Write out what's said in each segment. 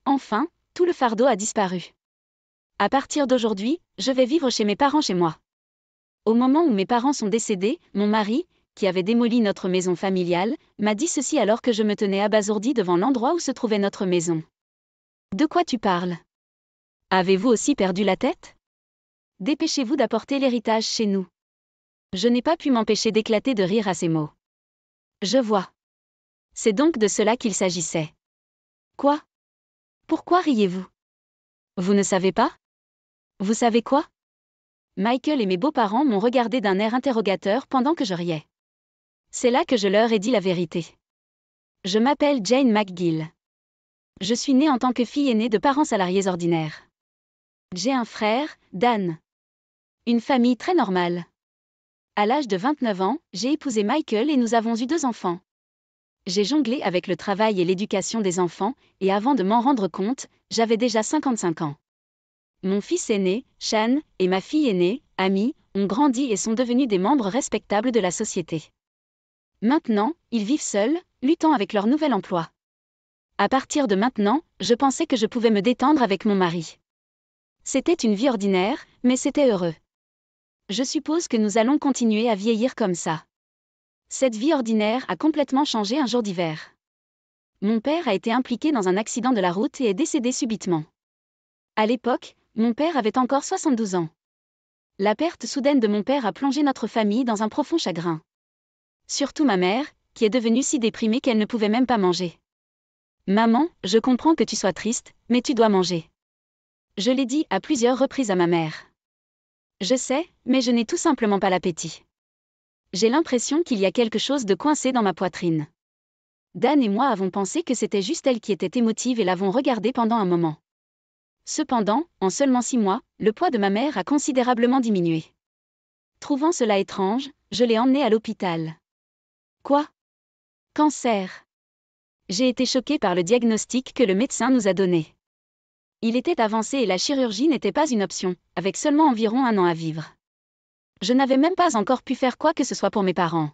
Enfin, tout le fardeau a disparu. À partir d'aujourd'hui, je vais vivre chez mes parents chez moi. Au moment où mes parents sont décédés, mon mari, qui avait démoli notre maison familiale, m'a dit ceci alors que je me tenais abasourdi devant l'endroit où se trouvait notre maison. De quoi tu parles? Avez-vous aussi perdu la tête? Dépêchez-vous d'apporter l'héritage chez nous. Je n'ai pas pu m'empêcher d'éclater de rire à ces mots. Je vois. C'est donc de cela qu'il s'agissait. Quoi? Pourquoi riez-vous? Vous ne savez pas? Vous savez quoi? Michael et mes beaux-parents m'ont regardé d'un air interrogateur pendant que je riais. C'est là que je leur ai dit la vérité. Je m'appelle Jane McGill. Je suis née en tant que fille aînée de parents salariés ordinaires. J'ai un frère, Dan. Une famille très normale. À l'âge de 29 ans, j'ai épousé Michael et nous avons eu 2 enfants. J'ai jonglé avec le travail et l'éducation des enfants, et avant de m'en rendre compte, j'avais déjà 55 ans. Mon fils aîné, Sean, et ma fille aînée, Amy, ont grandi et sont devenus des membres respectables de la société. Maintenant, ils vivent seuls, luttant avec leur nouvel emploi. À partir de maintenant, je pensais que je pouvais me détendre avec mon mari. C'était une vie ordinaire, mais c'était heureux. Je suppose que nous allons continuer à vieillir comme ça. Cette vie ordinaire a complètement changé un jour d'hiver. Mon père a été impliqué dans un accident de la route et est décédé subitement. À l'époque, mon père avait encore 72 ans. La perte soudaine de mon père a plongé notre famille dans un profond chagrin. Surtout ma mère, qui est devenue si déprimée qu'elle ne pouvait même pas manger. Maman, je comprends que tu sois triste, mais tu dois manger. Je l'ai dit à plusieurs reprises à ma mère. Je sais, mais je n'ai tout simplement pas l'appétit. J'ai l'impression qu'il y a quelque chose de coincé dans ma poitrine. Dan et moi avons pensé que c'était juste elle qui était émotive et l'avons regardée pendant un moment. Cependant, en seulement 6 mois, le poids de ma mère a considérablement diminué. Trouvant cela étrange, je l'ai emmenée à l'hôpital. Quoi? Cancer. J'ai été choquée par le diagnostic que le médecin nous a donné. Il était avancé et la chirurgie n'était pas une option, avec seulement environ 1 an à vivre. Je n'avais même pas encore pu faire quoi que ce soit pour mes parents.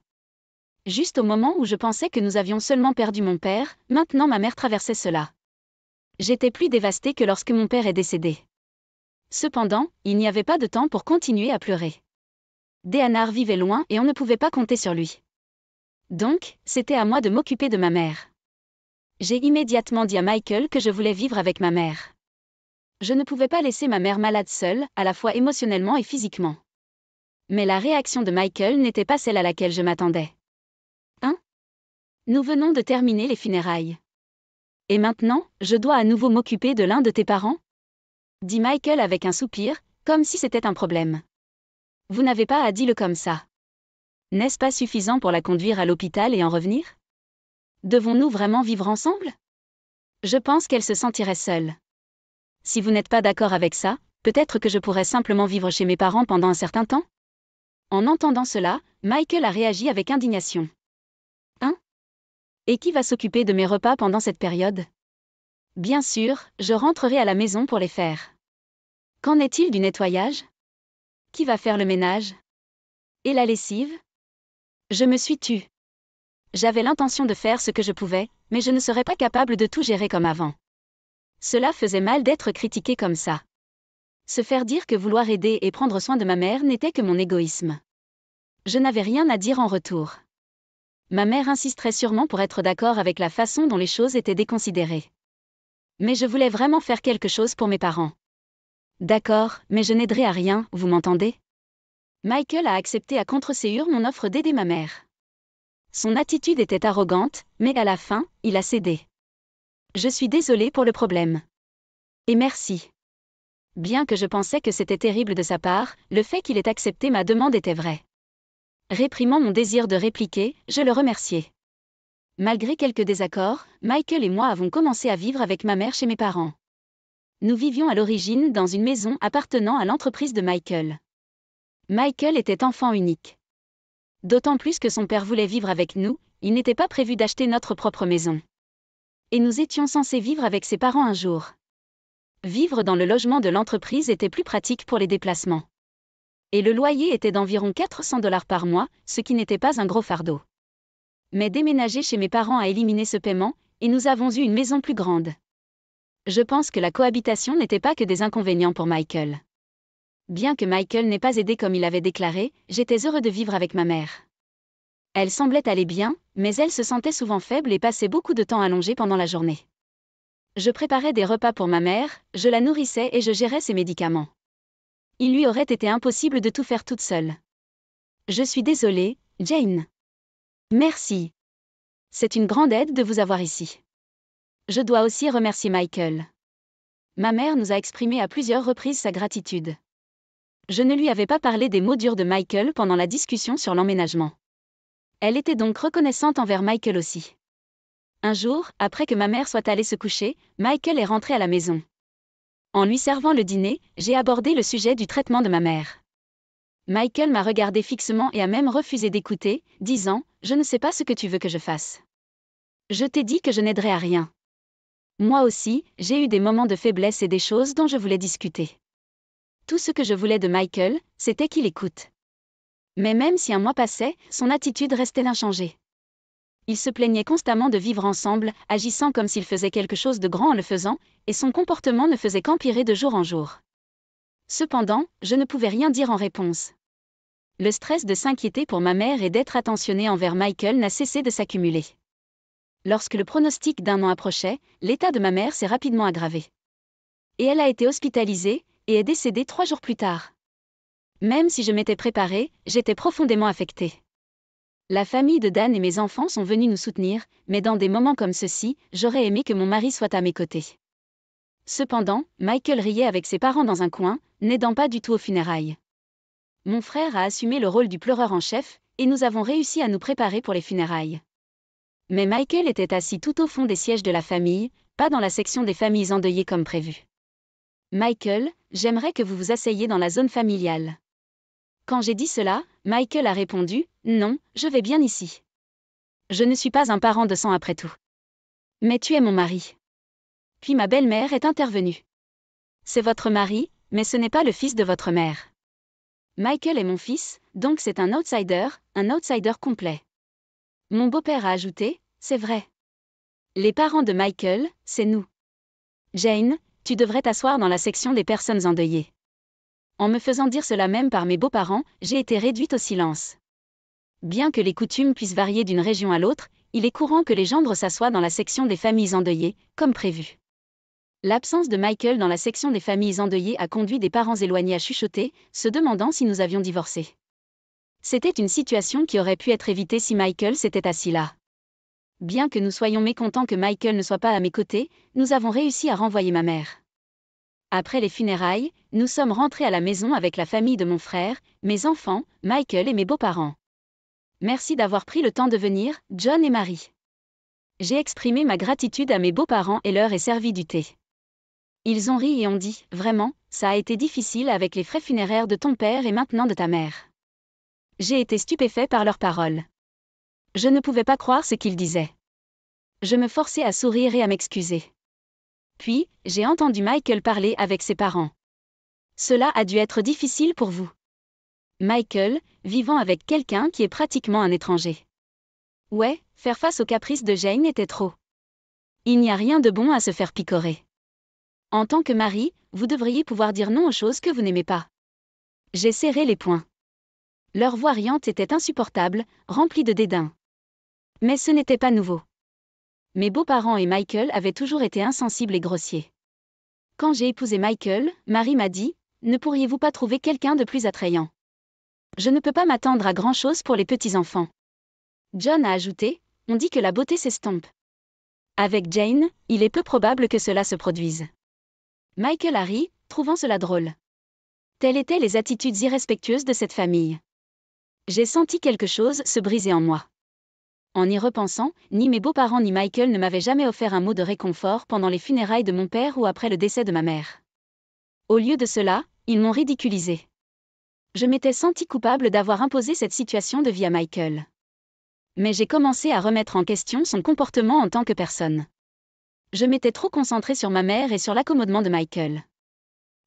Juste au moment où je pensais que nous avions seulement perdu mon père, maintenant ma mère traversait cela. J'étais plus dévastée que lorsque mon père est décédé. Cependant, il n'y avait pas de temps pour continuer à pleurer. Deanar vivait loin et on ne pouvait pas compter sur lui. Donc, c'était à moi de m'occuper de ma mère. J'ai immédiatement dit à Michael que je voulais vivre avec ma mère. Je ne pouvais pas laisser ma mère malade seule, à la fois émotionnellement et physiquement. Mais la réaction de Michael n'était pas celle à laquelle je m'attendais. Hein? Nous venons de terminer les funérailles. Et maintenant, je dois à nouveau m'occuper de l'un de tes parents? Dit Michael avec un soupir, comme si c'était un problème. Vous n'avez pas à dire-le comme ça. N'est-ce pas suffisant pour la conduire à l'hôpital et en revenir? Devons-nous vraiment vivre ensemble? Je pense qu'elle se sentirait seule. Si vous n'êtes pas d'accord avec ça, peut-être que je pourrais simplement vivre chez mes parents pendant un certain temps? En entendant cela, Michael a réagi avec indignation. Hein? Et qui va s'occuper de mes repas pendant cette période? Bien sûr, je rentrerai à la maison pour les faire. Qu'en est-il du nettoyage? Qui va faire le ménage? Et la lessive? Je me suis tue. J'avais l'intention de faire ce que je pouvais, mais je ne serais pas capable de tout gérer comme avant. Cela faisait mal d'être critiqué comme ça. Se faire dire que vouloir aider et prendre soin de ma mère n'était que mon égoïsme. Je n'avais rien à dire en retour. Ma mère insisterait sûrement pour être d'accord avec la façon dont les choses étaient déconsidérées. Mais je voulais vraiment faire quelque chose pour mes parents. D'accord, mais je n'aiderai à rien, vous m'entendez? Michael a accepté à contre-ségur mon offre d'aider ma mère. Son attitude était arrogante, mais à la fin, il a cédé. Je suis désolée pour le problème. Et merci. Bien que je pensais que c'était terrible de sa part, le fait qu'il ait accepté ma demande était vrai. Réprimant mon désir de répliquer, je le remerciai. Malgré quelques désaccords, Michael et moi avons commencé à vivre avec ma mère chez mes parents. Nous vivions à l'origine dans une maison appartenant à l'entreprise de Michael. Michael était enfant unique. D'autant plus que son père voulait vivre avec nous, il n'était pas prévu d'acheter notre propre maison. Et nous étions censés vivre avec ses parents un jour. Vivre dans le logement de l'entreprise était plus pratique pour les déplacements. Et le loyer était d'environ 400 $ par mois, ce qui n'était pas un gros fardeau. Mais déménager chez mes parents a éliminé ce paiement, et nous avons eu une maison plus grande. Je pense que la cohabitation n'était pas que des inconvénients pour Michael. Bien que Michael n'ait pas aidé comme il avait déclaré, j'étais heureux de vivre avec ma mère. Elle semblait aller bien, mais elle se sentait souvent faible et passait beaucoup de temps allongée pendant la journée. Je préparais des repas pour ma mère, je la nourrissais et je gérais ses médicaments. Il lui aurait été impossible de tout faire toute seule. Je suis désolée, Jane. Merci. C'est une grande aide de vous avoir ici. Je dois aussi remercier Michael. Ma mère nous a exprimé à plusieurs reprises sa gratitude. Je ne lui avais pas parlé des mots durs de Michael pendant la discussion sur l'emménagement. Elle était donc reconnaissante envers Michael aussi. Un jour, après que ma mère soit allée se coucher, Michael est rentré à la maison. En lui servant le dîner, j'ai abordé le sujet du traitement de ma mère. Michael m'a regardé fixement et a même refusé d'écouter, disant « Je ne sais pas ce que tu veux que je fasse. Je t'ai dit que je n'aiderais à rien. » Moi aussi, j'ai eu des moments de faiblesse et des choses dont je voulais discuter. Tout ce que je voulais de Michael, c'était qu'il écoute. Mais même si un mois passait, son attitude restait inchangée. Il se plaignait constamment de vivre ensemble, agissant comme s'il faisait quelque chose de grand en le faisant, et son comportement ne faisait qu'empirer de jour en jour. Cependant, je ne pouvais rien dire en réponse. Le stress de s'inquiéter pour ma mère et d'être attentionné envers Michael n'a cessé de s'accumuler. Lorsque le pronostic d'1 an approchait, l'état de ma mère s'est rapidement aggravé. Et elle a été hospitalisée, et est décédée 3 jours plus tard. Même si je m'étais préparée, j'étais profondément affectée. La famille de Dan et mes enfants sont venus nous soutenir, mais dans des moments comme ceux-ci, j'aurais aimé que mon mari soit à mes côtés. Cependant, Michael riait avec ses parents dans un coin, n'aidant pas du tout aux funérailles. Mon frère a assumé le rôle du pleureur en chef, et nous avons réussi à nous préparer pour les funérailles. Mais Michael était assis tout au fond des sièges de la famille, pas dans la section des familles endeuillées comme prévu. Michael, j'aimerais que vous vous asseyiez dans la zone familiale. Quand j'ai dit cela, Michael a répondu « Non, je vais bien ici. Je ne suis pas un parent de sang après tout. Mais tu es mon mari. » Puis ma belle-mère est intervenue. « C'est votre mari, mais ce n'est pas le fils de votre mère. Michael est mon fils, donc c'est un outsider complet. » Mon beau-père a ajouté « C'est vrai. Les parents de Michael, c'est nous. Jane, tu devrais t'asseoir dans la section des personnes endeuillées. » En me faisant dire cela même par mes beaux-parents, j'ai été réduite au silence. Bien que les coutumes puissent varier d'une région à l'autre, il est courant que les gendres s'assoient dans la section des familles endeuillées, comme prévu. L'absence de Michael dans la section des familles endeuillées a conduit des parents éloignés à chuchoter, se demandant si nous avions divorcé. C'était une situation qui aurait pu être évitée si Michael s'était assis là. Bien que nous soyons mécontents que Michael ne soit pas à mes côtés, nous avons réussi à renvoyer ma mère. Après les funérailles, nous sommes rentrés à la maison avec la famille de mon frère, mes enfants, Michael et mes beaux-parents. Merci d'avoir pris le temps de venir, John et Marie. J'ai exprimé ma gratitude à mes beaux-parents et leur ai servi du thé. Ils ont ri et ont dit « Vraiment, ça a été difficile avec les frais funéraires de ton père et maintenant de ta mère. » J'ai été stupéfait par leurs paroles. Je ne pouvais pas croire ce qu'ils disaient. Je me forçais à sourire et à m'excuser. Puis, j'ai entendu Michael parler avec ses parents. Cela a dû être difficile pour vous. Michael, vivant avec quelqu'un qui est pratiquement un étranger. Ouais, faire face aux caprices de Jane était trop. Il n'y a rien de bon à se faire picorer. En tant que mari, vous devriez pouvoir dire non aux choses que vous n'aimez pas. J'ai serré les poings. Leur voix riante était insupportable, remplie de dédain. Mais ce n'était pas nouveau. Mes beaux-parents et Michael avaient toujours été insensibles et grossiers. Quand j'ai épousé Michael, Marie m'a dit « Ne pourriez-vous pas trouver quelqu'un de plus attrayant ? Je ne peux pas m'attendre à grand-chose pour les petits-enfants. » John a ajouté « On dit que la beauté s'estompe. Avec Jane, il est peu probable que cela se produise. » Michael a ri, trouvant cela drôle. Telles étaient les attitudes irrespectueuses de cette famille. J'ai senti quelque chose se briser en moi. En y repensant, ni mes beaux-parents ni Michael ne m'avaient jamais offert un mot de réconfort pendant les funérailles de mon père ou après le décès de ma mère. Au lieu de cela, ils m'ont ridiculisé. Je m'étais senti coupable d'avoir imposé cette situation de vie à Michael. Mais j'ai commencé à remettre en question son comportement en tant que personne. Je m'étais trop concentrée sur ma mère et sur l'accommodement de Michael.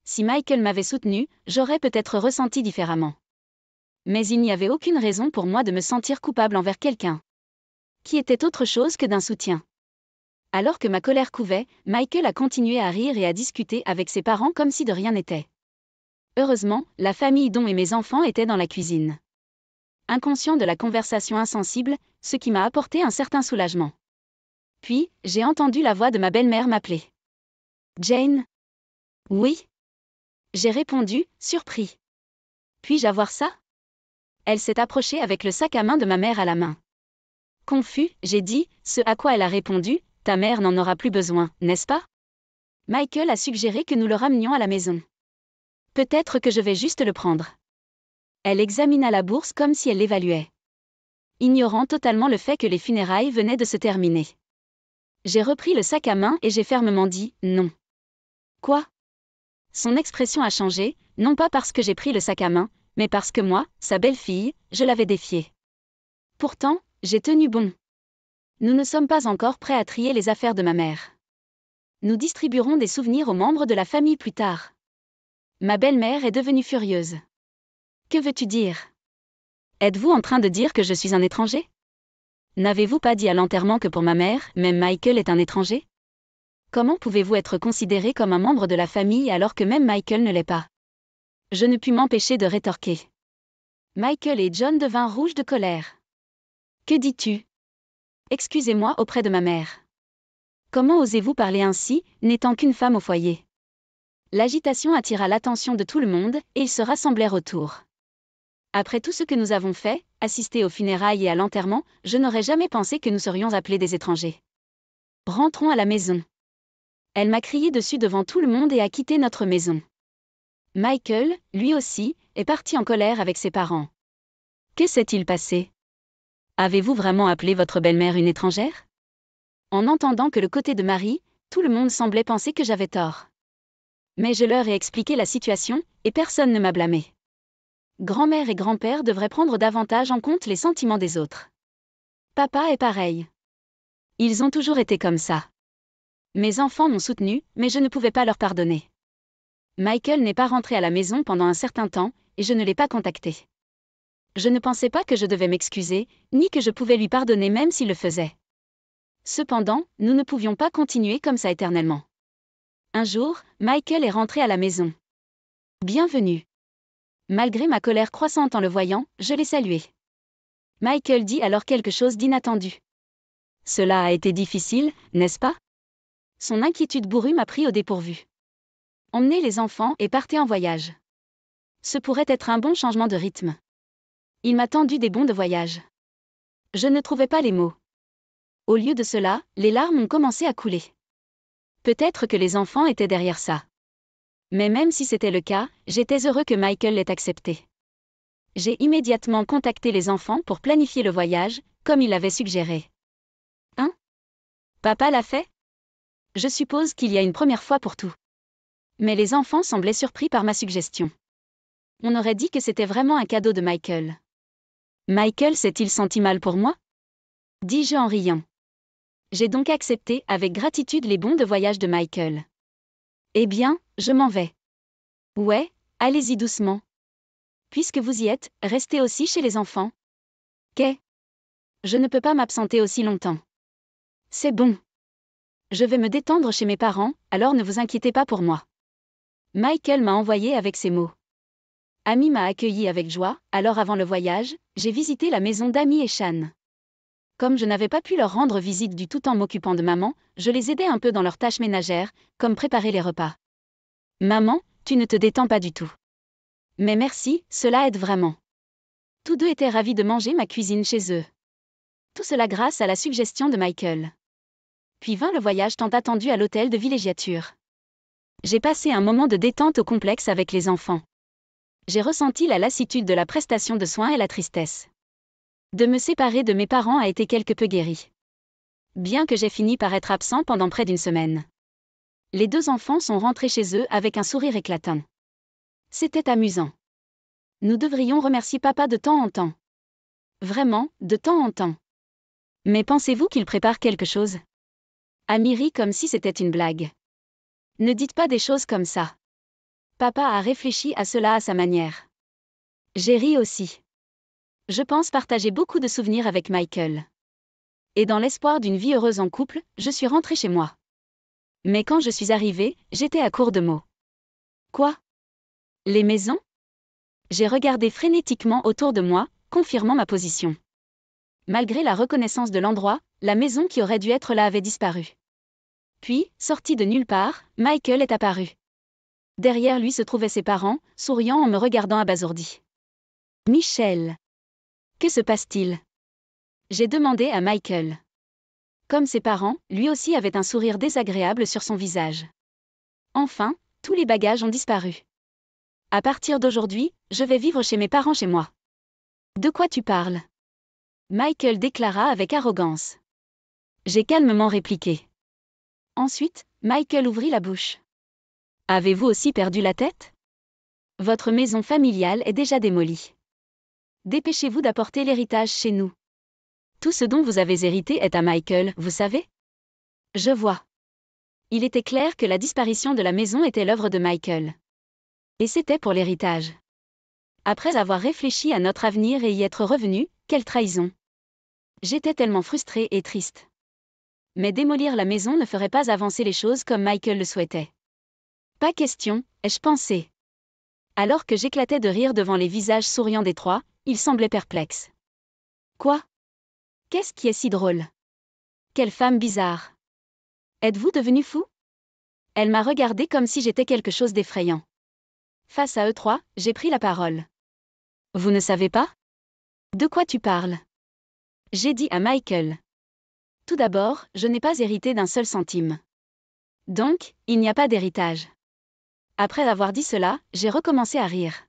Si Michael m'avait soutenue, j'aurais peut-être ressenti différemment. Mais il n'y avait aucune raison pour moi de me sentir coupable envers quelqu'un qui était autre chose que d'un soutien. Alors que ma colère couvait, Michael a continué à rire et à discuter avec ses parents comme si de rien n'était. Heureusement, la famille Don et mes enfants étaient dans la cuisine. Inconscient de la conversation insensible, ce qui m'a apporté un certain soulagement. Puis, j'ai entendu la voix de ma belle-mère m'appeler. Jane? Oui? J'ai répondu, surpris. Puis-je avoir ça? Elle s'est approchée avec le sac à main de ma mère à la main. Confus, j'ai dit, ce à quoi elle a répondu, ta mère n'en aura plus besoin, n'est-ce pas? Michael a suggéré que nous le ramenions à la maison. Peut-être que je vais juste le prendre. Elle examina la bourse comme si elle l'évaluait, ignorant totalement le fait que les funérailles venaient de se terminer. J'ai repris le sac à main et j'ai fermement dit « non ». Quoi? Son expression a changé, non pas parce que j'ai pris le sac à main, mais parce que moi, sa belle-fille, je l'avais défié. Pourtant, j'ai tenu bon. Nous ne sommes pas encore prêts à trier les affaires de ma mère. Nous distribuerons des souvenirs aux membres de la famille plus tard. Ma belle-mère est devenue furieuse. Que veux-tu dire? Êtes-vous en train de dire que je suis un étranger? N'avez-vous pas dit à l'enterrement que pour ma mère, même Michael est un étranger? Comment pouvez-vous être considéré comme un membre de la famille alors que même Michael ne l'est pas? Je ne pus m'empêcher de rétorquer. Michael et John devinrent rouges de colère. Que dis-tu? Excusez-moi auprès de ma mère. Comment osez-vous parler ainsi, n'étant qu'une femme au foyer? L'agitation attira l'attention de tout le monde, et ils se rassemblèrent autour. Après tout ce que nous avons fait, assister aux funérailles et à l'enterrement, je n'aurais jamais pensé que nous serions appelés des étrangers. Rentrons à la maison. Elle m'a crié dessus devant tout le monde et a quitté notre maison. Michael, lui aussi, est parti en colère avec ses parents. Que s'est-il passé? Avez-vous vraiment appelé votre belle-mère une étrangère? En entendant que le côté de Marie, tout le monde semblait penser que j'avais tort. Mais je leur ai expliqué la situation, et personne ne m'a blâmé. Grand-mère et grand-père devraient prendre davantage en compte les sentiments des autres. Papa est pareil. Ils ont toujours été comme ça. Mes enfants m'ont soutenu, mais je ne pouvais pas leur pardonner. Michael n'est pas rentré à la maison pendant un certain temps, et je ne l'ai pas contacté. Je ne pensais pas que je devais m'excuser, ni que je pouvais lui pardonner même s'il le faisait. Cependant, nous ne pouvions pas continuer comme ça éternellement. Un jour, Michael est rentré à la maison. Bienvenue. Malgré ma colère croissante en le voyant, je l'ai salué. Michael dit alors quelque chose d'inattendu. Cela a été difficile, n'est-ce pas? Son inquiétude bourrue m'a pris au dépourvu. Emmenez les enfants et partez en voyage. Ce pourrait être un bon changement de rythme. Il m'a tendu des bons de voyage. Je ne trouvais pas les mots. Au lieu de cela, les larmes ont commencé à couler. Peut-être que les enfants étaient derrière ça. Mais même si c'était le cas, j'étais heureux que Michael l'ait accepté. J'ai immédiatement contacté les enfants pour planifier le voyage, comme il l'avait suggéré. Hein? Papa l'a fait? Je suppose qu'il y a une première fois pour tout. Mais les enfants semblaient surpris par ma suggestion. On aurait dit que c'était vraiment un cadeau de Michael. Michael s'est-il senti mal pour moi? Dis-je en riant. J'ai donc accepté avec gratitude les bons de voyage de Michael. Eh bien, je m'en vais. Ouais, allez-y doucement. Puisque vous y êtes, restez aussi chez les enfants. Qu'est? Je ne peux pas m'absenter aussi longtemps. C'est bon. Je vais me détendre chez mes parents, alors ne vous inquiétez pas pour moi. Michael m'a envoyé avec ces mots. Amy m'a accueilli avec joie, alors avant le voyage, j'ai visité la maison d'Amy et Shan. Comme je n'avais pas pu leur rendre visite du tout en m'occupant de maman, je les aidais un peu dans leurs tâches ménagères, comme préparer les repas. Maman, tu ne te détends pas du tout. Mais merci, cela aide vraiment. Tous deux étaient ravis de manger ma cuisine chez eux. Tout cela grâce à la suggestion de Michael. Puis vint le voyage tant attendu à l'hôtel de villégiature. J'ai passé un moment de détente au complexe avec les enfants. J'ai ressenti la lassitude de la prestation de soins et la tristesse. De me séparer de mes parents a été quelque peu guéri. Bien que j'ai fini par être absent pendant près d'une semaine. Les deux enfants sont rentrés chez eux avec un sourire éclatant. C'était amusant. Nous devrions remercier papa de temps en temps. Vraiment, de temps en temps. Mais pensez-vous qu'il prépare quelque chose? Amy rit comme si c'était une blague. Ne dites pas des choses comme ça. Papa a réfléchi à cela à sa manière. J'ai ri aussi. Je pense partager beaucoup de souvenirs avec Michael. Et dans l'espoir d'une vie heureuse en couple, je suis rentrée chez moi. Mais quand je suis arrivée, j'étais à court de mots. Quoi? Les maisons? J'ai regardé frénétiquement autour de moi, confirmant ma position. Malgré la reconnaissance de l'endroit, la maison qui aurait dû être là avait disparu. Puis, sorti de nulle part, Michael est apparu. Derrière lui se trouvaient ses parents, souriant en me regardant abasourdi. Michel. Que se passe-t-il? J'ai demandé à Michael. Comme ses parents, lui aussi avait un sourire désagréable sur son visage. Enfin, tous les bagages ont disparu. À partir d'aujourd'hui, je vais vivre chez mes parents chez moi. De quoi tu parles? Michael déclara avec arrogance. J'ai calmement répliqué. Ensuite, Michael ouvrit la bouche. Avez-vous aussi perdu la tête? Votre maison familiale est déjà démolie. Dépêchez-vous d'apporter l'héritage chez nous. Tout ce dont vous avez hérité est à Michael, vous savez? Je vois. Il était clair que la disparition de la maison était l'œuvre de Michael. Et c'était pour l'héritage. Après avoir réfléchi à notre avenir et y être revenu, quelle trahison! J'étais tellement frustrée et triste. Mais démolir la maison ne ferait pas avancer les choses comme Michael le souhaitait. Pas question, ai-je pensé. Alors que j'éclatais de rire devant les visages souriants des trois, ils semblaient perplexes. Quoi? Qu'est-ce qui est si drôle? Quelle femme bizarre! Êtes-vous devenu fou? Elle m'a regardé comme si j'étais quelque chose d'effrayant. Face à eux trois, j'ai pris la parole. Vous ne savez pas? De quoi tu parles? J'ai dit à Michael. Tout d'abord, je n'ai pas hérité d'un seul centime. Donc, il n'y a pas d'héritage. Après avoir dit cela, j'ai recommencé à rire.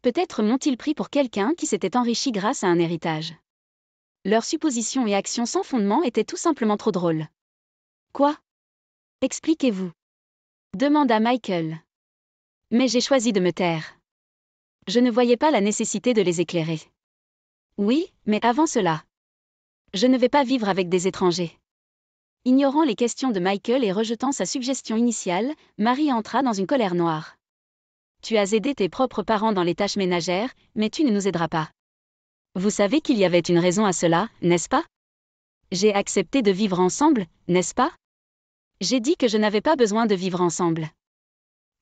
Peut-être m'ont-ils pris pour quelqu'un qui s'était enrichi grâce à un héritage. Leurs suppositions et actions sans fondement étaient tout simplement trop drôles. Quoi? Expliquez-vous. Demanda Michael. Mais j'ai choisi de me taire. Je ne voyais pas la nécessité de les éclairer. Oui, mais avant cela. Je ne vais pas vivre avec des étrangers. Ignorant les questions de Michael et rejetant sa suggestion initiale, Marie entra dans une colère noire. Tu as aidé tes propres parents dans les tâches ménagères, mais tu ne nous aideras pas. Vous savez qu'il y avait une raison à cela, n'est-ce pas? J'ai accepté de vivre ensemble, n'est-ce pas? J'ai dit que je n'avais pas besoin de vivre ensemble.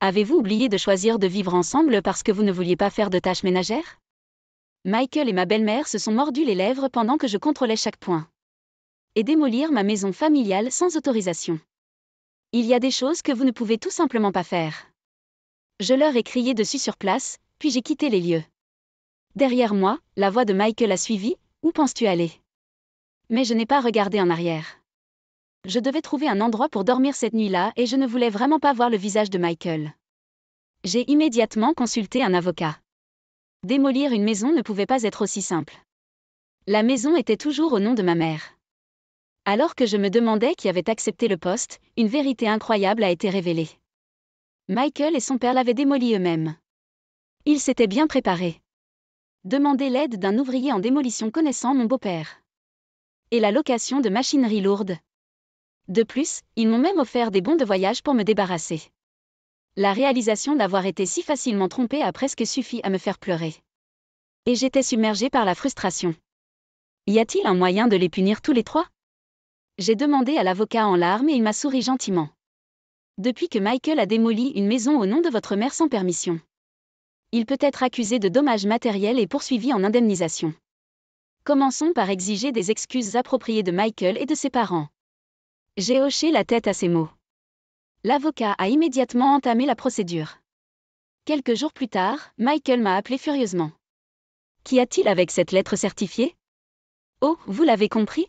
Avez-vous oublié de choisir de vivre ensemble parce que vous ne vouliez pas faire de tâches ménagères? Michael et ma belle-mère se sont mordus les lèvres pendant que je contrôlais chaque point. Et démolir ma maison familiale sans autorisation. Il y a des choses que vous ne pouvez tout simplement pas faire. Je leur ai crié dessus sur place, puis j'ai quitté les lieux. Derrière moi, la voix de Michael a suivi. Où penses-tu aller? Mais je n'ai pas regardé en arrière. Je devais trouver un endroit pour dormir cette nuit-là et je ne voulais vraiment pas voir le visage de Michael. J'ai immédiatement consulté un avocat. Démolir une maison ne pouvait pas être aussi simple. La maison était toujours au nom de ma mère. Alors que je me demandais qui avait accepté le poste, une vérité incroyable a été révélée. Michael et son père l'avaient démolie eux-mêmes. Ils s'étaient bien préparés. Demander l'aide d'un ouvrier en démolition connaissant mon beau-père. Et la location de machinerie lourde. De plus, ils m'ont même offert des bons de voyage pour me débarrasser. La réalisation d'avoir été si facilement trompée a presque suffi à me faire pleurer. Et j'étais submergée par la frustration. Y a-t-il un moyen de les punir tous les trois? J'ai demandé à l'avocat en larmes et il m'a souri gentiment. Depuis que Michael a démoli une maison au nom de votre mère sans permission. Il peut être accusé de dommages matériels et poursuivi en indemnisation. Commençons par exiger des excuses appropriées de Michael et de ses parents. J'ai hoché la tête à ces mots. L'avocat a immédiatement entamé la procédure. Quelques jours plus tard, Michael m'a appelé furieusement. Qu'y a-t-il avec cette lettre certifiée? Oh, vous l'avez compris?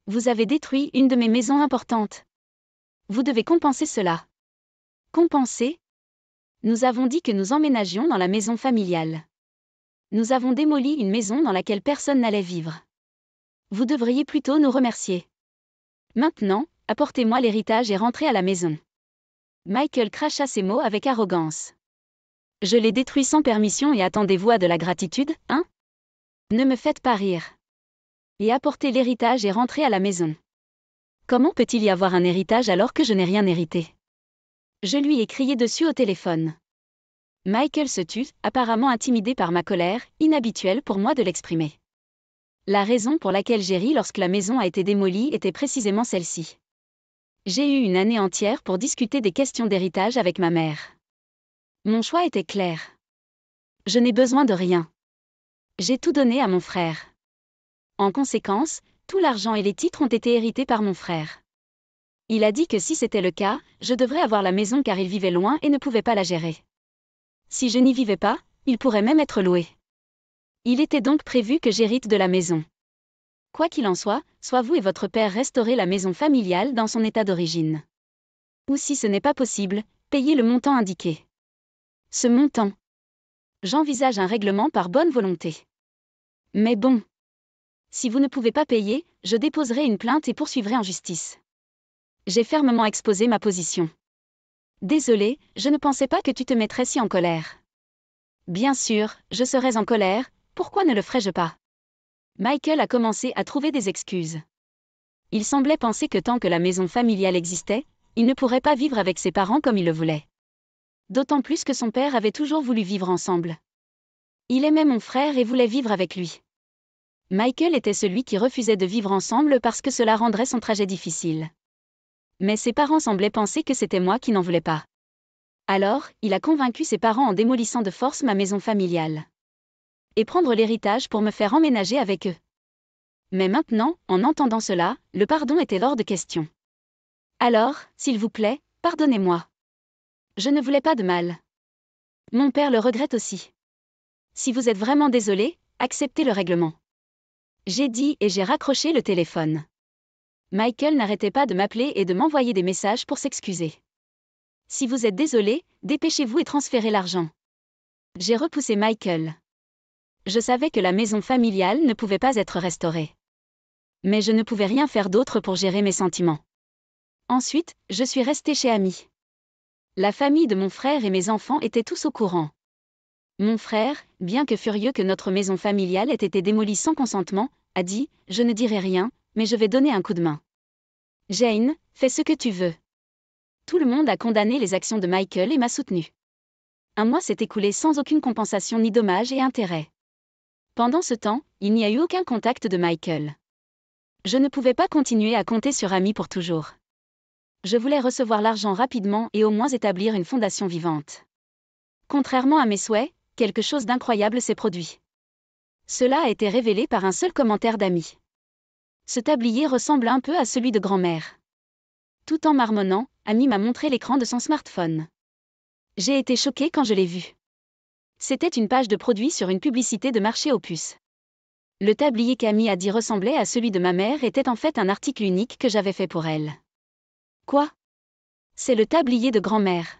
Vous avez détruit une de mes maisons importantes. Vous devez compenser cela. Compenser? Nous avons dit que nous emménagions dans la maison familiale. Nous avons démoli une maison dans laquelle personne n'allait vivre. Vous devriez plutôt nous remercier. Maintenant, apportez-moi l'héritage et rentrez à la maison. Michael cracha ces mots avec arrogance. Je l'ai détruit sans permission et attendez-vous à de la gratitude, hein? Ne me faites pas rire. Et apportez l'héritage et rentrez à la maison. Comment peut-il y avoir un héritage alors que je n'ai rien hérité? Je lui ai crié dessus au téléphone. Michael se tut, apparemment intimidé par ma colère, inhabituelle pour moi de l'exprimer. La raison pour laquelle j'ai ri lorsque la maison a été démolie était précisément celle-ci. J'ai eu une année entière pour discuter des questions d'héritage avec ma mère. Mon choix était clair. Je n'ai besoin de rien. J'ai tout donné à mon frère. En conséquence, tout l'argent et les titres ont été hérités par mon frère. Il a dit que si c'était le cas, je devrais avoir la maison car il vivait loin et ne pouvait pas la gérer. Si je n'y vivais pas, il pourrait même être loué. Il était donc prévu que j'hérite de la maison. Quoi qu'il en soit, soit vous et votre père restaurez la maison familiale dans son état d'origine. Ou si ce n'est pas possible, payez le montant indiqué. Ce montant. J'envisage un règlement par bonne volonté. Mais bon. Si vous ne pouvez pas payer, je déposerai une plainte et poursuivrai en justice. J'ai fermement exposé ma position. Désolé, je ne pensais pas que tu te mettrais si en colère. Bien sûr, je serais en colère, pourquoi ne le ferais-je pas? Michael a commencé à trouver des excuses. Il semblait penser que tant que la maison familiale existait, il ne pourrait pas vivre avec ses parents comme il le voulait. D'autant plus que son père avait toujours voulu vivre ensemble. Il aimait mon frère et voulait vivre avec lui. Michael était celui qui refusait de vivre ensemble parce que cela rendrait son trajet difficile. Mais ses parents semblaient penser que c'était moi qui n'en voulais pas. Alors, il a convaincu ses parents en démolissant de force ma maison familiale. Et prendre l'héritage pour me faire emménager avec eux. Mais maintenant, en entendant cela, le pardon était hors de question. Alors, s'il vous plaît, pardonnez-moi. Je ne voulais pas de mal. Mon père le regrette aussi. Si vous êtes vraiment désolé, acceptez le règlement. J'ai dit et j'ai raccroché le téléphone. Michael n'arrêtait pas de m'appeler et de m'envoyer des messages pour s'excuser. Si vous êtes désolé, dépêchez-vous et transférez l'argent. J'ai repoussé Michael. Je savais que la maison familiale ne pouvait pas être restaurée. Mais je ne pouvais rien faire d'autre pour gérer mes sentiments. Ensuite, je suis restée chez Amy. La famille de mon frère et mes enfants étaient tous au courant. Mon frère, bien que furieux que notre maison familiale ait été démolie sans consentement, a dit « Je ne dirai rien, mais je vais donner un coup de main. Jane, fais ce que tu veux. » Tout le monde a condamné les actions de Michael et m'a soutenu. Un mois s'est écoulé sans aucune compensation ni dommages et intérêts. Pendant ce temps, il n'y a eu aucun contact de Michael. Je ne pouvais pas continuer à compter sur Amy pour toujours. Je voulais recevoir l'argent rapidement et au moins établir une fondation vivante. Contrairement à mes souhaits, quelque chose d'incroyable s'est produit. Cela a été révélé par un seul commentaire d'Amy. Ce tablier ressemble un peu à celui de grand-mère. Tout en marmonnant, Amy m'a montré l'écran de son smartphone. J'ai été choquée quand je l'ai vu. C'était une page de produit sur une publicité de marché aux puces. Le tablier qu'Amy a dit ressemblait à celui de ma mère était en fait un article unique que j'avais fait pour elle. Quoi? C'est le tablier de grand-mère.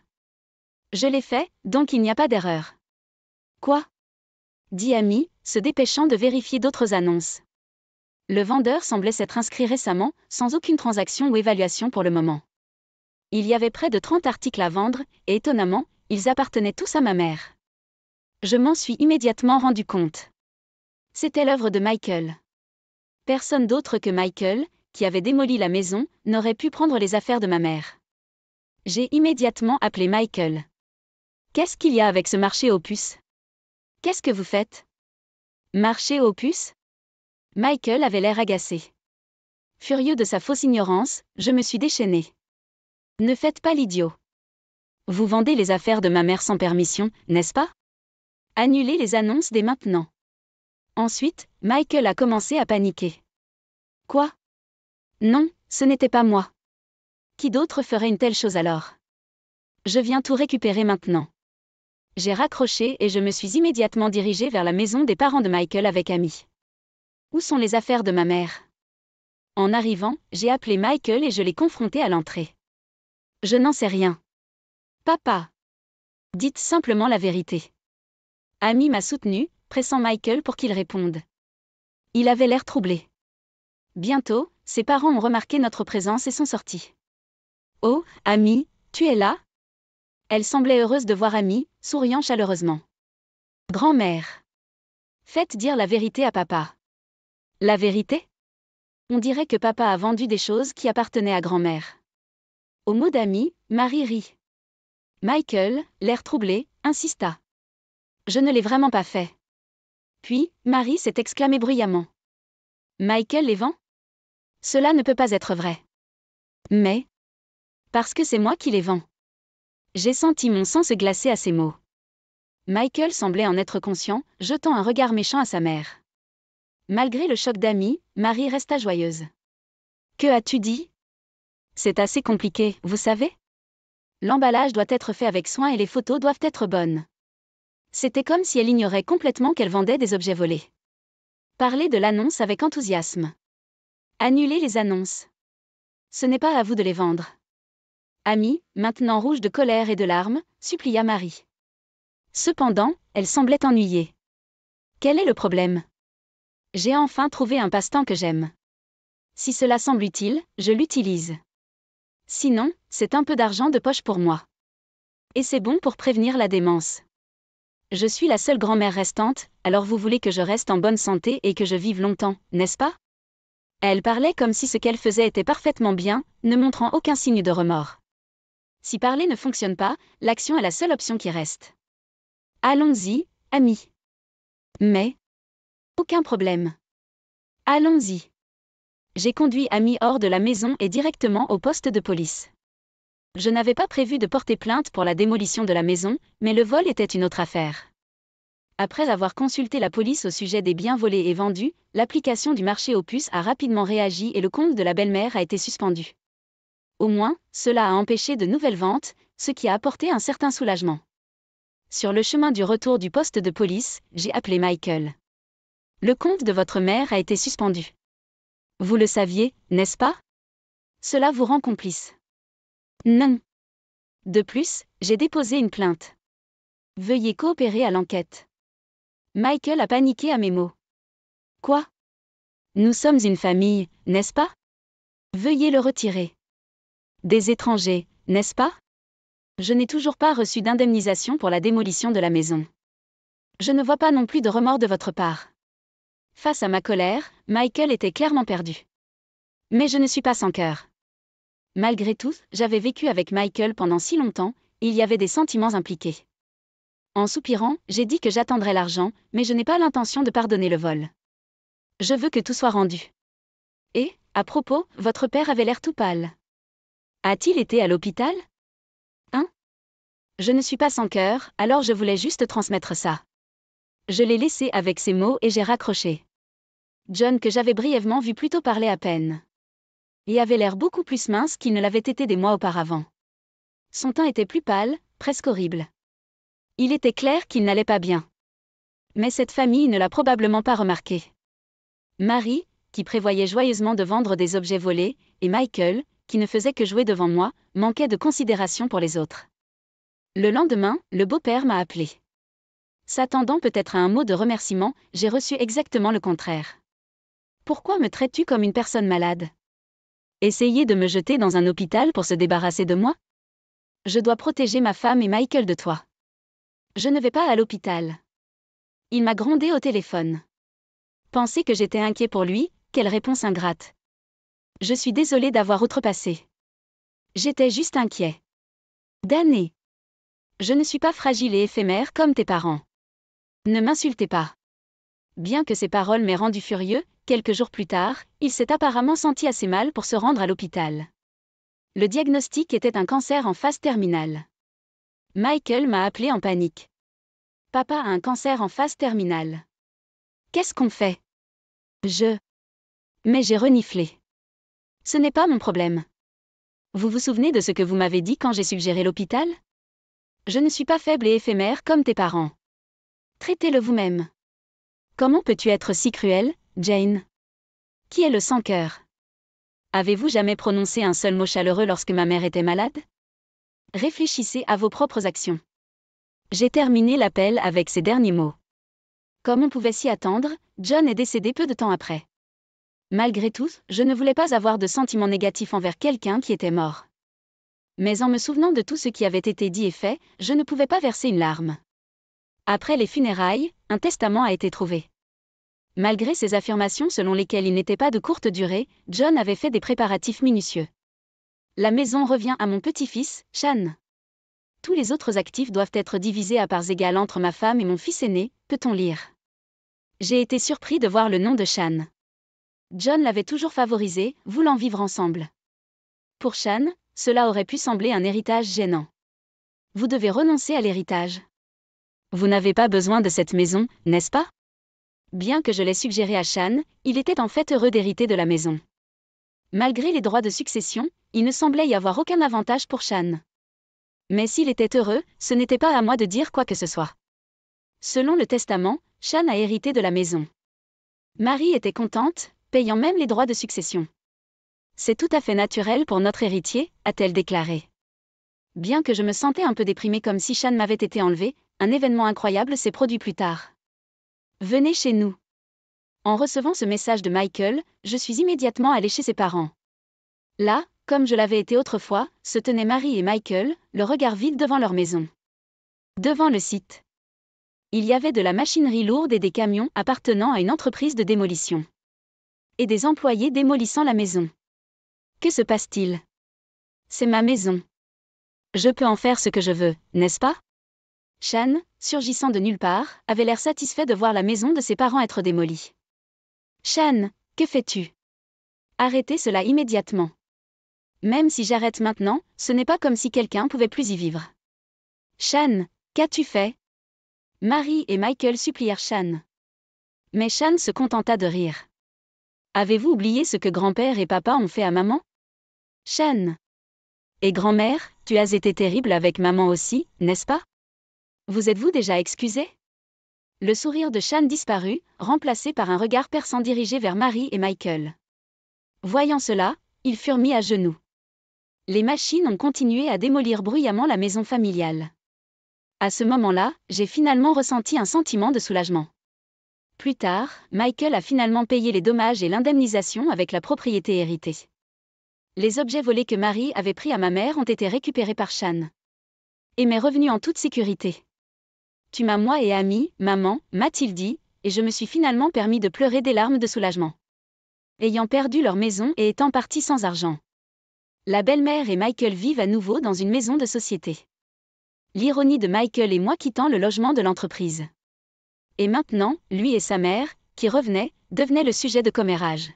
Je l'ai fait, donc il n'y a pas d'erreur. Quoi? Dit Amy, se dépêchant de vérifier d'autres annonces. Le vendeur semblait s'être inscrit récemment, sans aucune transaction ou évaluation pour le moment. Il y avait près de 30 articles à vendre, et étonnamment, ils appartenaient tous à ma mère. Je m'en suis immédiatement rendu compte. C'était l'œuvre de Michael. Personne d'autre que Michael, qui avait démoli la maison, n'aurait pu prendre les affaires de ma mère. J'ai immédiatement appelé Michael. Qu'est-ce qu'il y a avec ce marché aux puces? Qu'est-ce que vous faites? Marché aux puces? Michael avait l'air agacé. Furieux de sa fausse ignorance, je me suis déchaînée. Ne faites pas l'idiot. Vous vendez les affaires de ma mère sans permission, n'est-ce pas? Annulez les annonces dès maintenant. Ensuite, Michael a commencé à paniquer. Quoi? Non, ce n'était pas moi. Qui d'autre ferait une telle chose alors? Je viens tout récupérer maintenant. J'ai raccroché et je me suis immédiatement dirigée vers la maison des parents de Michael avec Amy. Où sont les affaires de ma mère? En arrivant, j'ai appelé Michael et je l'ai confronté à l'entrée. Je n'en sais rien. Papa. Dites simplement la vérité. Amy m'a soutenue, pressant Michael pour qu'il réponde. Il avait l'air troublé. Bientôt, ses parents ont remarqué notre présence et sont sortis. Oh, Amy, tu es là? Elle semblait heureuse de voir Amy, souriant chaleureusement. Grand-mère. Faites dire la vérité à papa. La vérité? On dirait que papa a vendu des choses qui appartenaient à grand-mère. Au mot d'Amy, Marie rit. Michael, l'air troublé, insista. Je ne l'ai vraiment pas fait. Puis, Marie s'est exclamée bruyamment. Michael les vend? Cela ne peut pas être vrai. Mais, parce que c'est moi qui les vends. J'ai senti mon sang se glacer à ces mots. Michael semblait en être conscient, jetant un regard méchant à sa mère. Malgré le choc d'Amy, Marie resta joyeuse. Que as-tu dit? C'est assez compliqué, vous savez? L'emballage doit être fait avec soin et les photos doivent être bonnes. C'était comme si elle ignorait complètement qu'elle vendait des objets volés. Parlez de l'annonce avec enthousiasme. Annulez les annonces. Ce n'est pas à vous de les vendre. Amy, maintenant rouge de colère et de larmes, supplia Marie. Cependant, elle semblait ennuyée. Quel est le problème? J'ai enfin trouvé un passe-temps que j'aime. Si cela semble utile, je l'utilise. Sinon, c'est un peu d'argent de poche pour moi. Et c'est bon pour prévenir la démence. Je suis la seule grand-mère restante, alors vous voulez que je reste en bonne santé et que je vive longtemps, n'est-ce pas? Elle parlait comme si ce qu'elle faisait était parfaitement bien, ne montrant aucun signe de remords. Si parler ne fonctionne pas, l'action est la seule option qui reste. Allons-y, Amy. Mais, aucun problème. Allons-y. J'ai conduit Amy hors de la maison et directement au poste de police. Je n'avais pas prévu de porter plainte pour la démolition de la maison, mais le vol était une autre affaire. Après avoir consulté la police au sujet des biens volés et vendus, l'application du marché aux puces a rapidement réagi et le compte de la belle-mère a été suspendu. Au moins, cela a empêché de nouvelles ventes, ce qui a apporté un certain soulagement. Sur le chemin du retour du poste de police, j'ai appelé Michael. Le compte de votre mère a été suspendu. Vous le saviez, n'est-ce pas? Cela vous rend complice. Non. De plus, j'ai déposé une plainte. Veuillez coopérer à l'enquête. Michael a paniqué à mes mots. Quoi? Nous sommes une famille, n'est-ce pas? Veuillez le retirer. Des étrangers, n'est-ce pas? Je n'ai toujours pas reçu d'indemnisation pour la démolition de la maison. Je ne vois pas non plus de remords de votre part. Face à ma colère, Michael était clairement perdu. Mais je ne suis pas sans cœur. Malgré tout, j'avais vécu avec Michael pendant si longtemps, et il y avait des sentiments impliqués. En soupirant, j'ai dit que j'attendrais l'argent, mais je n'ai pas l'intention de pardonner le vol. Je veux que tout soit rendu. Et, à propos, votre père avait l'air tout pâle. A-t-il été à l'hôpital? Hein? Je ne suis pas sans cœur, alors je voulais juste transmettre ça. Je l'ai laissé avec ces mots et j'ai raccroché. John, que j'avais brièvement vu plus tôt, parler à peine. Et avait l'air beaucoup plus mince qu'il ne l'avait été des mois auparavant. Son teint était plus pâle, presque horrible. Il était clair qu'il n'allait pas bien. Mais cette famille ne l'a probablement pas remarqué. Marie, qui prévoyait joyeusement de vendre des objets volés, et Michael, qui ne faisait que jouer devant moi, manquaient de considération pour les autres. Le lendemain, le beau-père m'a appelé. S'attendant peut-être à un mot de remerciement, j'ai reçu exactement le contraire. Pourquoi me traites-tu comme une personne malade? Essayer de me jeter dans un hôpital pour se débarrasser de moi? Je dois protéger ma femme et Michael de toi. Je ne vais pas à l'hôpital. Il m'a grondé au téléphone. Pensez que j'étais inquiet pour lui, quelle réponse ingrate. Je suis désolée d'avoir outrepassé. J'étais juste inquiet. Damné. Je ne suis pas fragile et éphémère comme tes parents. Ne m'insultez pas. Bien que ces paroles m'aient rendu furieux, quelques jours plus tard, il s'est apparemment senti assez mal pour se rendre à l'hôpital. Le diagnostic était un cancer en phase terminale. Michael m'a appelé en panique. Papa a un cancer en phase terminale. Qu'est-ce qu'on fait? Mais j'ai reniflé. Ce n'est pas mon problème. Vous vous souvenez de ce que vous m'avez dit quand j'ai suggéré l'hôpital? Je ne suis pas faible et éphémère comme tes parents. Traitez-le vous-même. Comment peux-tu être si cruelle, Jane? Qui est le sans-cœur? Avez-vous jamais prononcé un seul mot chaleureux lorsque ma mère était malade? Réfléchissez à vos propres actions. J'ai terminé l'appel avec ces derniers mots. Comme on pouvait s'y attendre, John est décédé peu de temps après. Malgré tout, je ne voulais pas avoir de sentiments négatifs envers quelqu'un qui était mort. Mais en me souvenant de tout ce qui avait été dit et fait, je ne pouvais pas verser une larme. Après les funérailles, un testament a été trouvé. Malgré ses affirmations selon lesquelles il n'était pas de courte durée, John avait fait des préparatifs minutieux. La maison revient à mon petit-fils, Sean. Tous les autres actifs doivent être divisés à parts égales entre ma femme et mon fils aîné, peut-on lire. J'ai été surpris de voir le nom de Sean. John l'avait toujours favorisé, voulant vivre ensemble. Pour Shan, cela aurait pu sembler un héritage gênant. Vous devez renoncer à l'héritage. Vous n'avez pas besoin de cette maison, n'est-ce pas? Bien que je l'ai suggéré à Shan, il était en fait heureux d'hériter de la maison. Malgré les droits de succession, il ne semblait y avoir aucun avantage pour Shan. Mais s'il était heureux, ce n'était pas à moi de dire quoi que ce soit. Selon le testament, Shan a hérité de la maison. Marie était contente, payant même les droits de succession. C'est tout à fait naturel pour notre héritier, a-t-elle déclaré. Bien que je me sentais un peu déprimée comme si Shan m'avait été enlevé, un événement incroyable s'est produit plus tard. Venez chez nous. En recevant ce message de Michael, je suis immédiatement allée chez ses parents. Là, comme je l'avais été autrefois, se tenaient Marie et Michael, le regard vide devant leur maison. Devant le site. Il y avait de la machinerie lourde et des camions appartenant à une entreprise de démolition. Et des employés démolissant la maison. Que se passe-t-il? C'est ma maison. Je peux en faire ce que je veux, n'est-ce pas? Shan, surgissant de nulle part, avait l'air satisfait de voir la maison de ses parents être démolie. Shan, que fais-tu? Arrêtez cela immédiatement. Même si j'arrête maintenant, ce n'est pas comme si quelqu'un pouvait plus y vivre. Shan, qu'as-tu fait? Marie et Michael supplièrent Shan. Mais Shan se contenta de rire. Avez-vous oublié ce que grand-père et papa ont fait à maman? Shan. Et grand-mère, tu as été terrible avec maman aussi, n'est-ce pas? Vous êtes-vous déjà excusé? Le sourire de Shan disparut, remplacé par un regard perçant dirigé vers Marie et Michael. Voyant cela, ils furent mis à genoux. Les machines ont continué à démolir bruyamment la maison familiale. À ce moment-là, j'ai finalement ressenti un sentiment de soulagement. Plus tard, Michael a finalement payé les dommages et l'indemnisation avec la propriété héritée. Les objets volés que Marie avait pris à ma mère ont été récupérés par Shan. Et m'est revenu en toute sécurité. Tu m'as moi et amie, maman, m'a-t-il dit, et je me suis finalement permis de pleurer des larmes de soulagement. Ayant perdu leur maison et étant partis sans argent. La belle-mère et Michael vivent à nouveau dans une maison de société. L'ironie de Michael et moi quittant le logement de l'entreprise. Et maintenant, lui et sa mère, qui revenaient, devenaient le sujet de commérage.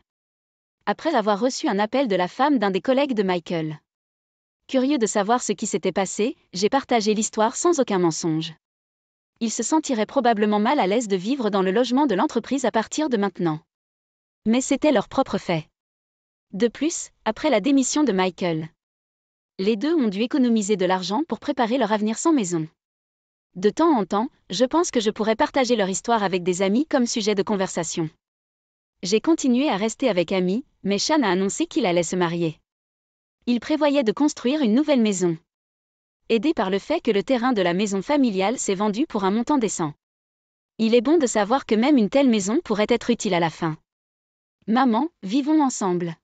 Après avoir reçu un appel de la femme d'un des collègues de Michael. Curieux de savoir ce qui s'était passé, j'ai partagé l'histoire sans aucun mensonge. Ils se sentiraient probablement mal à l'aise de vivre dans le logement de l'entreprise à partir de maintenant. Mais c'était leur propre fait. De plus, après la démission de Michael, les deux ont dû économiser de l'argent pour préparer leur avenir sans maison. De temps en temps, je pense que je pourrais partager leur histoire avec des amis comme sujet de conversation. J'ai continué à rester avec Amy, mais Shan a annoncé qu'il allait se marier. Il prévoyait de construire une nouvelle maison. Aidé par le fait que le terrain de la maison familiale s'est vendu pour un montant décent. Il est bon de savoir que même une telle maison pourrait être utile à la fin. Maman, vivons ensemble.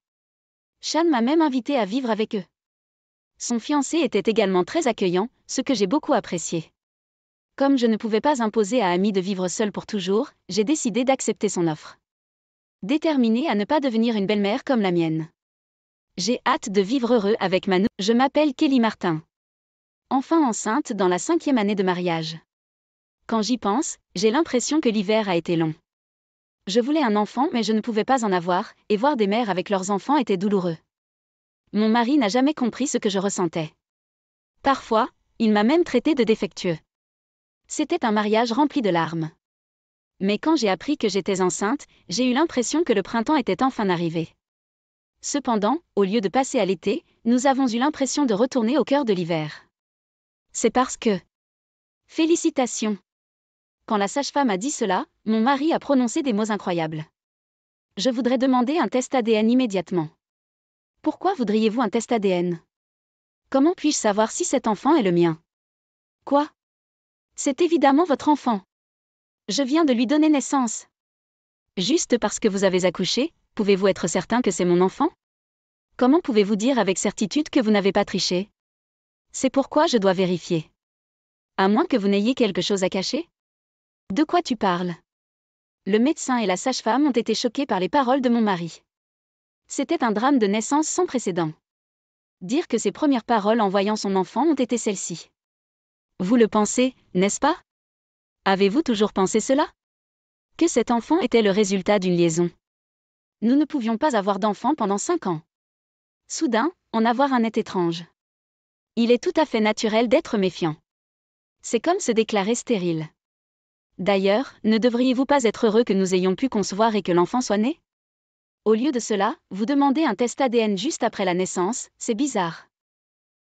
Shan m'a même invité à vivre avec eux. Son fiancé était également très accueillant, ce que j'ai beaucoup apprécié. Comme je ne pouvais pas imposer à Amy de vivre seule pour toujours, j'ai décidé d'accepter son offre. Déterminée à ne pas devenir une belle-mère comme la mienne. J'ai hâte de vivre heureux avec ma Je m'appelle Kelly Martin. Enfin enceinte dans la 5e année de mariage. Quand j'y pense, j'ai l'impression que l'hiver a été long. Je voulais un enfant mais je ne pouvais pas en avoir, et voir des mères avec leurs enfants était douloureux. Mon mari n'a jamais compris ce que je ressentais. Parfois, il m'a même traité de défectueux. C'était un mariage rempli de larmes. Mais quand j'ai appris que j'étais enceinte, j'ai eu l'impression que le printemps était enfin arrivé. Cependant, au lieu de passer à l'été, nous avons eu l'impression de retourner au cœur de l'hiver. C'est parce que... Félicitations. Quand la sage-femme a dit cela, mon mari a prononcé des mots incroyables. Je voudrais demander un test ADN immédiatement. Pourquoi voudriez-vous un test ADN? Comment puis-je savoir si cet enfant est le mien? Quoi? C'est évidemment votre enfant. Je viens de lui donner naissance. Juste parce que vous avez accouché, pouvez-vous être certain que c'est mon enfant? Comment pouvez-vous dire avec certitude que vous n'avez pas triché? C'est pourquoi je dois vérifier. À moins que vous n'ayez quelque chose à cacher? De quoi tu parles? Le médecin et la sage-femme ont été choqués par les paroles de mon mari. C'était un drame de naissance sans précédent. Dire que ses premières paroles en voyant son enfant ont été celles-ci. Vous le pensez, n'est-ce pas? Avez-vous toujours pensé cela? Que cet enfant était le résultat d'une liaison. Nous ne pouvions pas avoir d'enfants pendant 5 ans. Soudain, en avoir un est étrange. Il est tout à fait naturel d'être méfiant. C'est comme se déclarer stérile. D'ailleurs, ne devriez-vous pas être heureux que nous ayons pu concevoir et que l'enfant soit né? Au lieu de cela, vous demandez un test ADN juste après la naissance, c'est bizarre.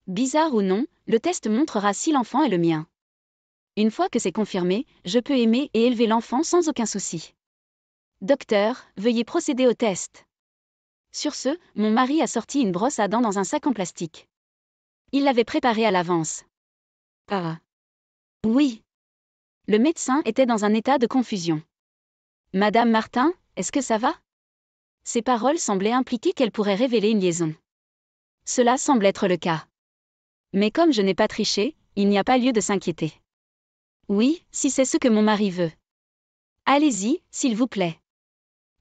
Bizarre ou non, le test montrera si l'enfant est le mien. Une fois que c'est confirmé, je peux aimer et élever l'enfant sans aucun souci. Docteur, veuillez procéder au test. Sur ce, mon mari a sorti une brosse à dents dans un sac en plastique. Il l'avait préparée à l'avance. Ah. Oui. Le médecin était dans un état de confusion. Madame Martin, est-ce que ça va? Ses paroles semblaient impliquer qu'elle pourrait révéler une liaison. Cela semble être le cas. Mais comme je n'ai pas triché, il n'y a pas lieu de s'inquiéter. Oui, si c'est ce que mon mari veut. Allez-y, s'il vous plaît.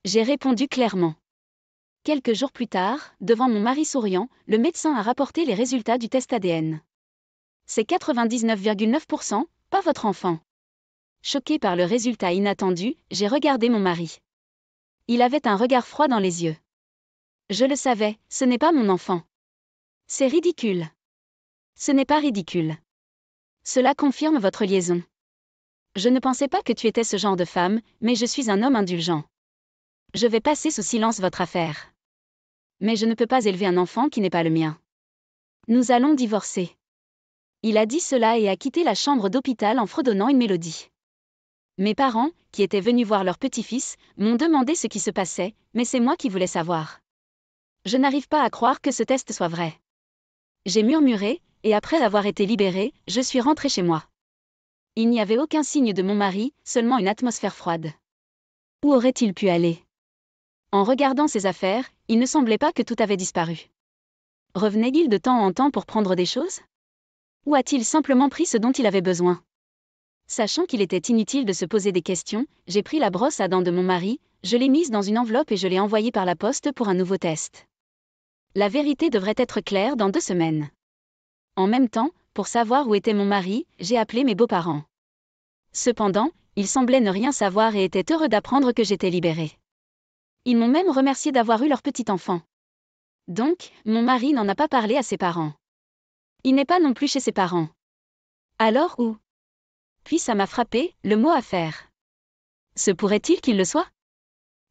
J'ai répondu clairement. Quelques jours plus tard, devant mon mari souriant, le médecin a rapporté les résultats du test ADN. C'est 99,9%, pas votre enfant. Choqué par le résultat inattendu, j'ai regardé mon mari. Il avait un regard froid dans les yeux. Je le savais, ce n'est pas mon enfant. C'est ridicule. Ce n'est pas ridicule. Cela confirme votre liaison. Je ne pensais pas que tu étais ce genre de femme, mais je suis un homme indulgent. Je vais passer sous silence votre affaire. Mais je ne peux pas élever un enfant qui n'est pas le mien. Nous allons divorcer. Il a dit cela et a quitté la chambre d'hôpital en fredonnant une mélodie. Mes parents, qui étaient venus voir leur petit-fils, m'ont demandé ce qui se passait, mais c'est moi qui voulais savoir. Je n'arrive pas à croire que ce test soit vrai. J'ai murmuré, et après avoir été libérée, je suis rentrée chez moi. Il n'y avait aucun signe de mon mari, seulement une atmosphère froide. Où aurait-il pu aller? En regardant ses affaires, il ne semblait pas que tout avait disparu. Revenait-il de temps en temps pour prendre des choses? Ou a-t-il simplement pris ce dont il avait besoin? Sachant qu'il était inutile de se poser des questions, j'ai pris la brosse à dents de mon mari, je l'ai mise dans une enveloppe et je l'ai envoyée par la poste pour un nouveau test. La vérité devrait être claire dans 2 semaines. En même temps, pour savoir où était mon mari, j'ai appelé mes beaux-parents. Cependant, ils semblaient ne rien savoir et étaient heureux d'apprendre que j'étais libérée. Ils m'ont même remercié d'avoir eu leur petit enfant. Donc, mon mari n'en a pas parlé à ses parents. Il n'est pas non plus chez ses parents. Alors où? Puis ça m'a frappé, le mot affaire. Se pourrait-il qu'il le soit?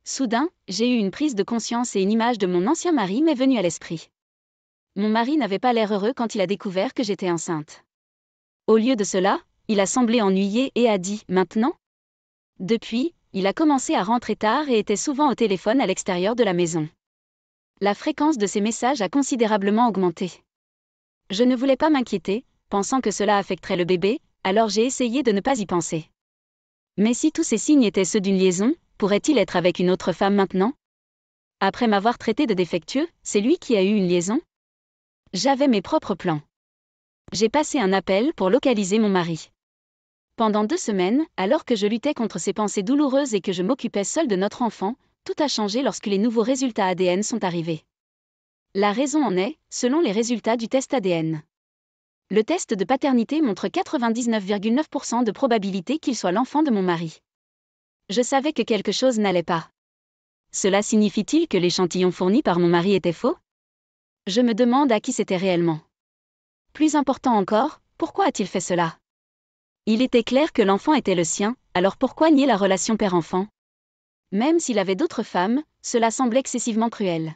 Soudain, j'ai eu une prise de conscience et une image de mon ancien mari m'est venue à l'esprit. Mon mari n'avait pas l'air heureux quand il a découvert que j'étais enceinte. Au lieu de cela, il a semblé ennuyé et a dit « Maintenant ?» Depuis, il a commencé à rentrer tard et était souvent au téléphone à l'extérieur de la maison. La fréquence de ses messages a considérablement augmenté. Je ne voulais pas m'inquiéter, pensant que cela affecterait le bébé, alors j'ai essayé de ne pas y penser. Mais si tous ces signes étaient ceux d'une liaison, pourrait-il être avec une autre femme maintenant? Après m'avoir traité de défectueux, c'est lui qui a eu une liaison? J'avais mes propres plans. J'ai passé un appel pour localiser mon mari. Pendant 2 semaines, alors que je luttais contre ces pensées douloureuses et que je m'occupais seule de notre enfant, tout a changé lorsque les nouveaux résultats ADN sont arrivés. La raison en est, selon les résultats du test ADN. Le test de paternité montre 99,9% de probabilité qu'il soit l'enfant de mon mari. Je savais que quelque chose n'allait pas. Cela signifie-t-il que l'échantillon fourni par mon mari était faux? Je me demande à qui c'était réellement. Plus important encore, pourquoi a-t-il fait cela? Il était clair que l'enfant était le sien, alors pourquoi nier la relation père-enfant? Même s'il avait d'autres femmes, cela semblait excessivement cruel.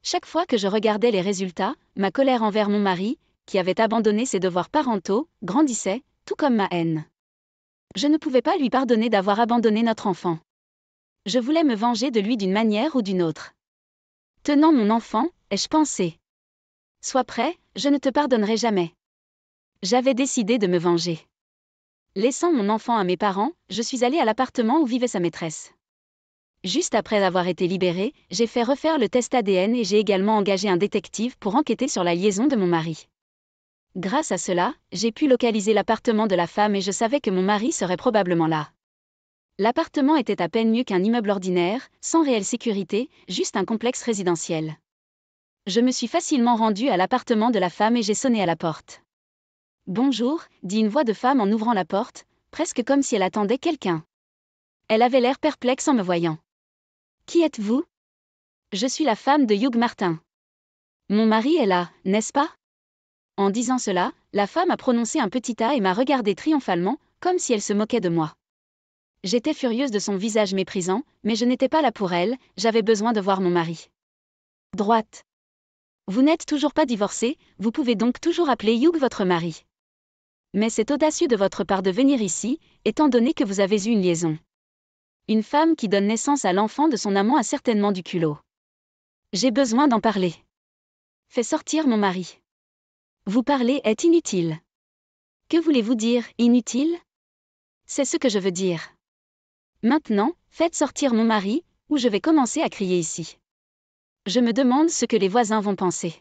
Chaque fois que je regardais les résultats, ma colère envers mon mari, qui avait abandonné ses devoirs parentaux, grandissait, tout comme ma haine. Je ne pouvais pas lui pardonner d'avoir abandonné notre enfant. Je voulais me venger de lui d'une manière ou d'une autre. Tenant mon enfant, ai-je pensé. Sois prêt, je ne te pardonnerai jamais. J'avais décidé de me venger. Laissant mon enfant à mes parents, je suis allée à l'appartement où vivait sa maîtresse. Juste après avoir été libérée, j'ai fait refaire le test ADN et j'ai également engagé un détective pour enquêter sur la liaison de mon mari. Grâce à cela, j'ai pu localiser l'appartement de la femme et je savais que mon mari serait probablement là. L'appartement était à peine mieux qu'un immeuble ordinaire, sans réelle sécurité, juste un complexe résidentiel. Je me suis facilement rendue à l'appartement de la femme et j'ai sonné à la porte. « Bonjour », dit une voix de femme en ouvrant la porte, presque comme si elle attendait quelqu'un. Elle avait l'air perplexe en me voyant. « Qui êtes-vous ? Je suis la femme de Hugh Martin. Mon mari est là, n'est-ce pas? En disant cela, la femme a prononcé un petit A et m'a regardé triomphalement, comme si elle se moquait de moi. J'étais furieuse de son visage méprisant, mais je n'étais pas là pour elle, j'avais besoin de voir mon mari. Droite. Vous n'êtes toujours pas divorcé, vous pouvez donc toujours appeler Hugh votre mari. Mais c'est audacieux de votre part de venir ici, étant donné que vous avez eu une liaison. Une femme qui donne naissance à l'enfant de son amant a certainement du culot. J'ai besoin d'en parler. Fais sortir mon mari. Vous parler est inutile. Que voulez-vous dire, inutile? C'est ce que je veux dire. Maintenant, faites sortir mon mari, ou je vais commencer à crier ici. Je me demande ce que les voisins vont penser.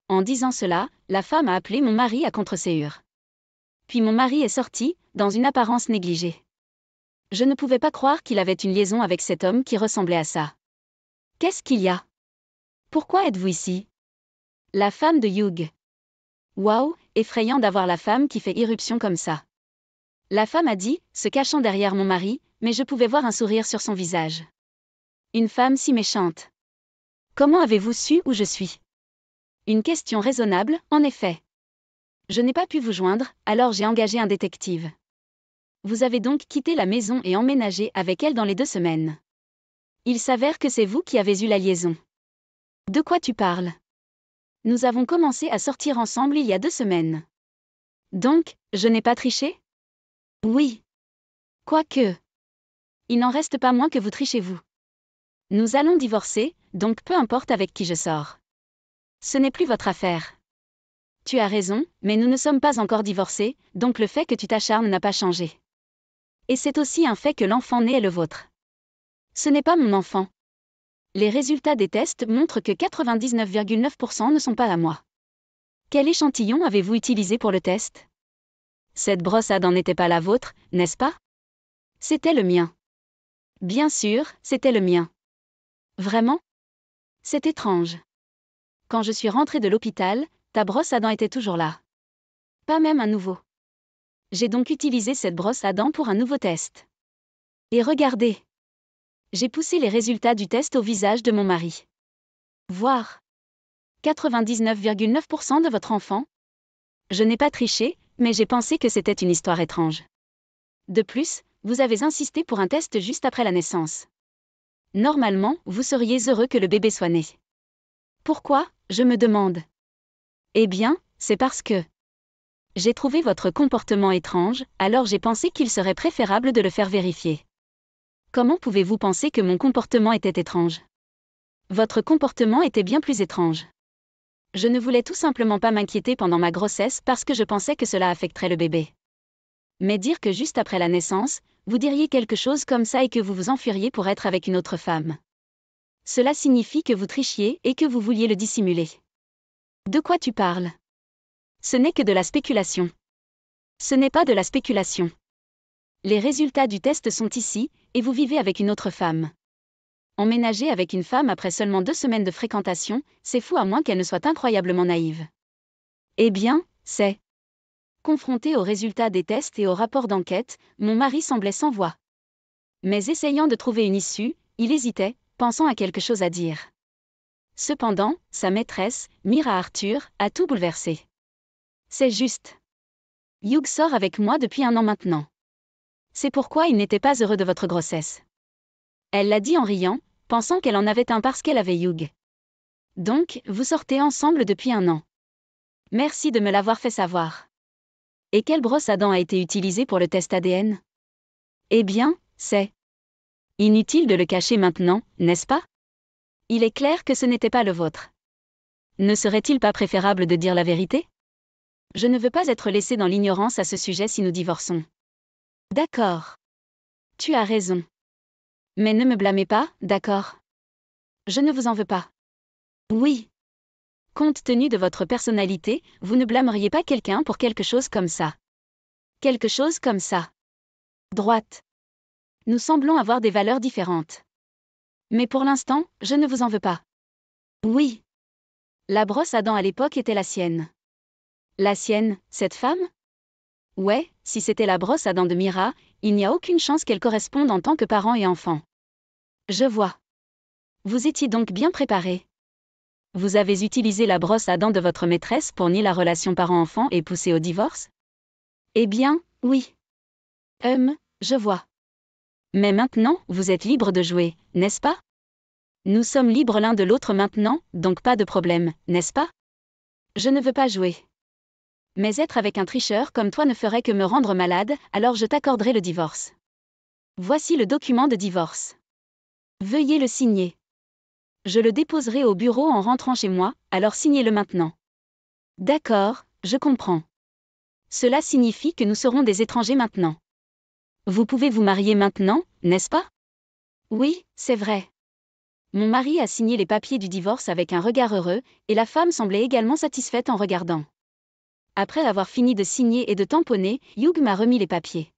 En disant cela, la femme a appelé mon mari à contre-séhur. Puis mon mari est sorti, dans une apparence négligée. Je ne pouvais pas croire qu'il avait une liaison avec cet homme qui ressemblait à ça. Qu'est-ce qu'il y a? Pourquoi êtes-vous ici? La femme de Hugh. Waouh, effrayant d'avoir la femme qui fait irruption comme ça. La femme a dit, se cachant derrière mon mari, mais je pouvais voir un sourire sur son visage. Une femme si méchante. Comment avez-vous su où je suis? Une question raisonnable, en effet. Je n'ai pas pu vous joindre, alors j'ai engagé un détective. Vous avez donc quitté la maison et emménagé avec elle dans les 2 semaines. Il s'avère que c'est vous qui avez eu la liaison. De quoi tu parles? Nous avons commencé à sortir ensemble il y a 2 semaines. Donc, je n'ai pas triché? Oui. Quoique. Il n'en reste pas moins que vous trichez vous. Nous allons divorcer, donc peu importe avec qui je sors. Ce n'est plus votre affaire. Tu as raison, mais nous ne sommes pas encore divorcés, donc le fait que tu t'acharnes n'a pas changé. Et c'est aussi un fait que l'enfant né est le vôtre. Ce n'est pas mon enfant. Les résultats des tests montrent que 99,9% ne sont pas à moi. Quel échantillon avez-vous utilisé pour le test? Cette brosse à dents n'était pas la vôtre, n'est-ce pas? C'était le mien. Bien sûr, c'était le mien. Vraiment? C'est étrange. Quand je suis rentrée de l'hôpital, ta brosse à dents était toujours là. Pas même un nouveau. J'ai donc utilisé cette brosse à dents pour un nouveau test. Et regardez. J'ai poussé les résultats du test au visage de mon mari. Voir. 99,9% de votre enfant? Je n'ai pas triché, mais j'ai pensé que c'était une histoire étrange. De plus, vous avez insisté pour un test juste après la naissance. Normalement, vous seriez heureux que le bébé soit né. Pourquoi, je me demande? Eh bien, c'est parce que j'ai trouvé votre comportement étrange, alors j'ai pensé qu'il serait préférable de le faire vérifier. Comment pouvez-vous penser que mon comportement était étrange? Votre comportement était bien plus étrange. Je ne voulais tout simplement pas m'inquiéter pendant ma grossesse parce que je pensais que cela affecterait le bébé. Mais dire que juste après la naissance, vous diriez quelque chose comme ça et que vous vous enfuiriez pour être avec une autre femme. Cela signifie que vous trichiez et que vous vouliez le dissimuler. De quoi tu parles? Ce n'est que de la spéculation. Ce n'est pas de la spéculation. Les résultats du test sont ici, et vous vivez avec une autre femme. Emménager avec une femme après seulement 2 semaines de fréquentation, c'est fou à moins qu'elle ne soit incroyablement naïve. Eh bien, c'est... Confronté aux résultats des tests et aux rapports d'enquête, mon mari semblait sans voix. Mais essayant de trouver une issue, il hésitait, pensant à quelque chose à dire. Cependant, sa maîtresse, Mira Arthur, a tout bouleversé. C'est juste. Hugh sort avec moi depuis 1 an maintenant. C'est pourquoi il n'était pas heureux de votre grossesse. Elle l'a dit en riant, pensant qu'elle en avait un parce qu'elle avait Hugh. Donc, vous sortez ensemble depuis 1 an. Merci de me l'avoir fait savoir. Et quelle brosse à dents a été utilisée pour le test ADN? Eh bien, c'est inutile de le cacher maintenant, n'est-ce pas? Il est clair que ce n'était pas le vôtre. Ne serait-il pas préférable de dire la vérité? Je ne veux pas être laissée dans l'ignorance à ce sujet si nous divorçons. D'accord. Tu as raison. Mais ne me blâmez pas, d'accord? Je ne vous en veux pas. Oui. Compte tenu de votre personnalité, vous ne blâmeriez pas quelqu'un pour quelque chose comme ça. Quelque chose comme ça. Droite. Nous semblons avoir des valeurs différentes. Mais pour l'instant, je ne vous en veux pas. Oui. La brosse à dents à l'époque était la sienne. La sienne, cette femme? Ouais, si c'était la brosse à dents de Mira, il n'y a aucune chance qu'elle corresponde en tant que parent et enfant. Je vois. Vous étiez donc bien préparé. Vous avez utilisé la brosse à dents de votre maîtresse pour nier la relation parent-enfant et pousser au divorce? Eh bien, oui. Je vois. Mais maintenant, vous êtes libre de jouer, n'est-ce pas? Nous sommes libres l'un de l'autre maintenant, donc pas de problème, n'est-ce pas? Je ne veux pas jouer. Mais être avec un tricheur comme toi ne ferait que me rendre malade, alors je t'accorderai le divorce. Voici le document de divorce. Veuillez le signer. Je le déposerai au bureau en rentrant chez moi, alors signez-le maintenant. D'accord, je comprends. Cela signifie que nous serons des étrangers maintenant. Vous pouvez vous marier maintenant, n'est-ce pas? Oui, c'est vrai. Mon mari a signé les papiers du divorce avec un regard heureux, et la femme semblait également satisfaite en regardant. Après avoir fini de signer et de tamponner, Hugh m'a remis les papiers.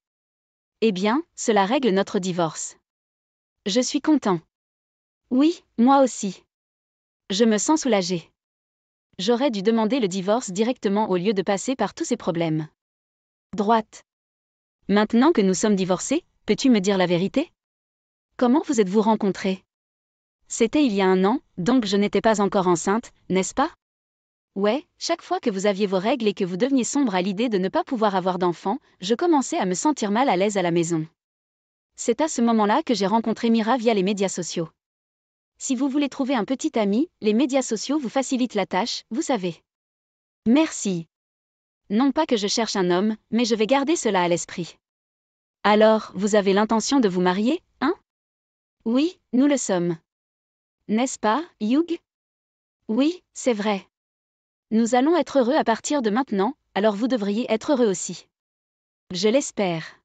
Eh bien, cela règle notre divorce. Je suis content. Oui, moi aussi. Je me sens soulagée. J'aurais dû demander le divorce directement au lieu de passer par tous ces problèmes. Droite. Maintenant que nous sommes divorcés, peux-tu me dire la vérité? Comment vous êtes-vous rencontrés? C'était il y a 1 an, donc je n'étais pas encore enceinte, n'est-ce pas? Ouais, chaque fois que vous aviez vos règles et que vous deveniez sombre à l'idée de ne pas pouvoir avoir d'enfant, je commençais à me sentir mal à l'aise à la maison. C'est à ce moment-là que j'ai rencontré Mira via les médias sociaux. Si vous voulez trouver un petit ami, les médias sociaux vous facilitent la tâche, vous savez. Merci. Non pas que je cherche un homme, mais je vais garder cela à l'esprit. Alors, vous avez l'intention de vous marier, hein? Oui, nous le sommes. N'est-ce pas, Hugh? Oui, c'est vrai. Nous allons être heureux à partir de maintenant, alors vous devriez être heureux aussi. Je l'espère.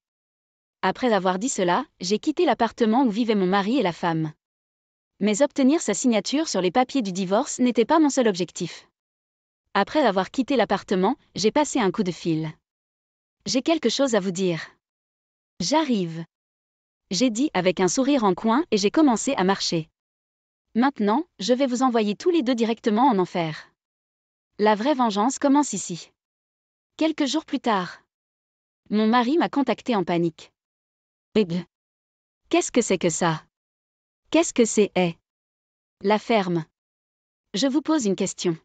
Après avoir dit cela, j'ai quitté l'appartement où vivaient mon mari et la femme. Mais obtenir sa signature sur les papiers du divorce n'était pas mon seul objectif. Après avoir quitté l'appartement, j'ai passé un coup de fil. J'ai quelque chose à vous dire. J'arrive. J'ai dit avec un sourire en coin et j'ai commencé à marcher. Maintenant, je vais vous envoyer tous les deux directement en enfer. La vraie vengeance commence ici. Quelques jours plus tard. Mon mari m'a contacté en panique. Qu'est-ce que c'est que ça? Qu'est-ce que c'est, La ferme. Je vous pose une question.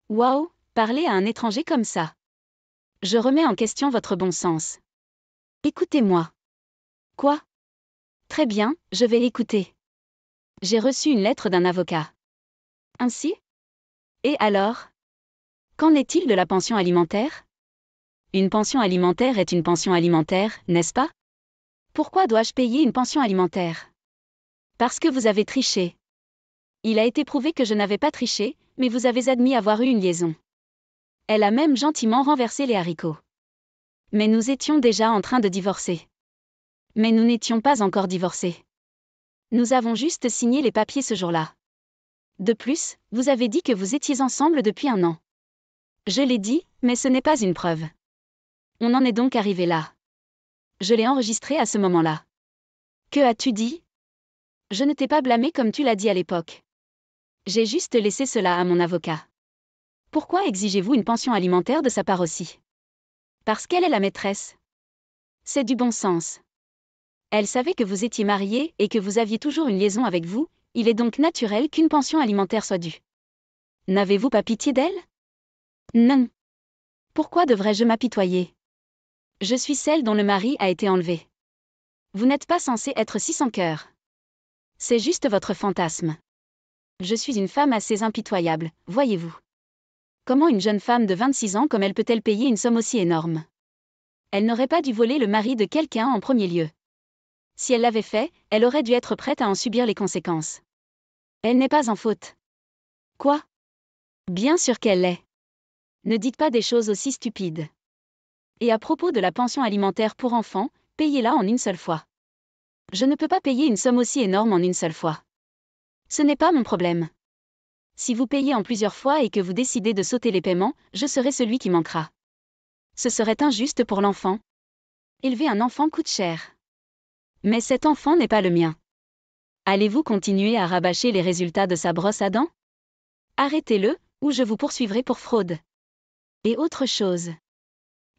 Waouh, parler à un étranger comme ça. Je remets en question votre bon sens. Écoutez-moi. Quoi? Très bien, je vais écouter. J'ai reçu une lettre d'un avocat. Ainsi? Et alors? Qu'en est-il de la pension alimentaire? Une pension alimentaire est une pension alimentaire, n'est-ce pas? Pourquoi dois-je payer une pension alimentaire? Parce que vous avez triché. Il a été prouvé que je n'avais pas triché, mais vous avez admis avoir eu une liaison. Elle a même gentiment renversé les haricots. Mais nous étions déjà en train de divorcer. Mais nous n'étions pas encore divorcés. Nous avons juste signé les papiers ce jour-là. De plus, vous avez dit que vous étiez ensemble depuis 1 an. Je l'ai dit, mais ce n'est pas une preuve. On en est donc arrivé là. Je l'ai enregistré à ce moment-là. Que as-tu dit? Je ne t'ai pas blâmé comme tu l'as dit à l'époque. J'ai juste laissé cela à mon avocat. Pourquoi exigez-vous une pension alimentaire de sa part aussi? Parce qu'elle est la maîtresse. C'est du bon sens. Elle savait que vous étiez mariés et que vous aviez toujours une liaison avec vous, il est donc naturel qu'une pension alimentaire soit due. N'avez-vous pas pitié d'elle? Non. Pourquoi devrais-je m'apitoyer? Je suis celle dont le mari a été enlevé. Vous n'êtes pas censé être si sans cœur. C'est juste votre fantasme. Je suis une femme assez impitoyable, voyez-vous. Comment une jeune femme de 26 ans comme elle peut-elle payer une somme aussi énorme? Elle n'aurait pas dû voler le mari de quelqu'un en premier lieu. Si elle l'avait fait, elle aurait dû être prête à en subir les conséquences. Elle n'est pas en faute. Quoi? Bien sûr qu'elle l'est. Ne dites pas des choses aussi stupides. Et à propos de la pension alimentaire pour enfants, payez-la en une seule fois. Je ne peux pas payer une somme aussi énorme en une seule fois. Ce n'est pas mon problème. Si vous payez en plusieurs fois et que vous décidez de sauter les paiements, je serai celui qui manquera. Ce serait injuste pour l'enfant. Élever un enfant coûte cher. Mais cet enfant n'est pas le mien. Allez-vous continuer à rabâcher les résultats de sa brosse à dents? Arrêtez-le, ou je vous poursuivrai pour fraude. Et autre chose.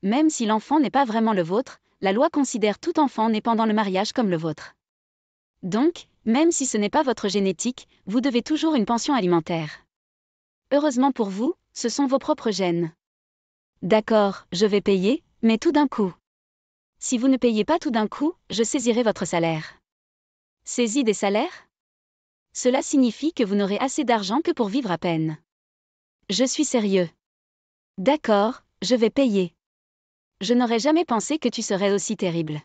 Même si l'enfant n'est pas vraiment le vôtre, la loi considère tout enfant né pendant le mariage comme le vôtre. Donc, même si ce n'est pas votre génétique, vous devez toujours une pension alimentaire. Heureusement pour vous, ce sont vos propres gènes. D'accord, je vais payer, mais tout d'un coup. Si vous ne payez pas tout d'un coup, je saisirai votre salaire. Saisie des salaires? Cela signifie que vous n'aurez assez d'argent que pour vivre à peine. Je suis sérieux. D'accord, je vais payer. Je n'aurais jamais pensé que tu serais aussi terrible.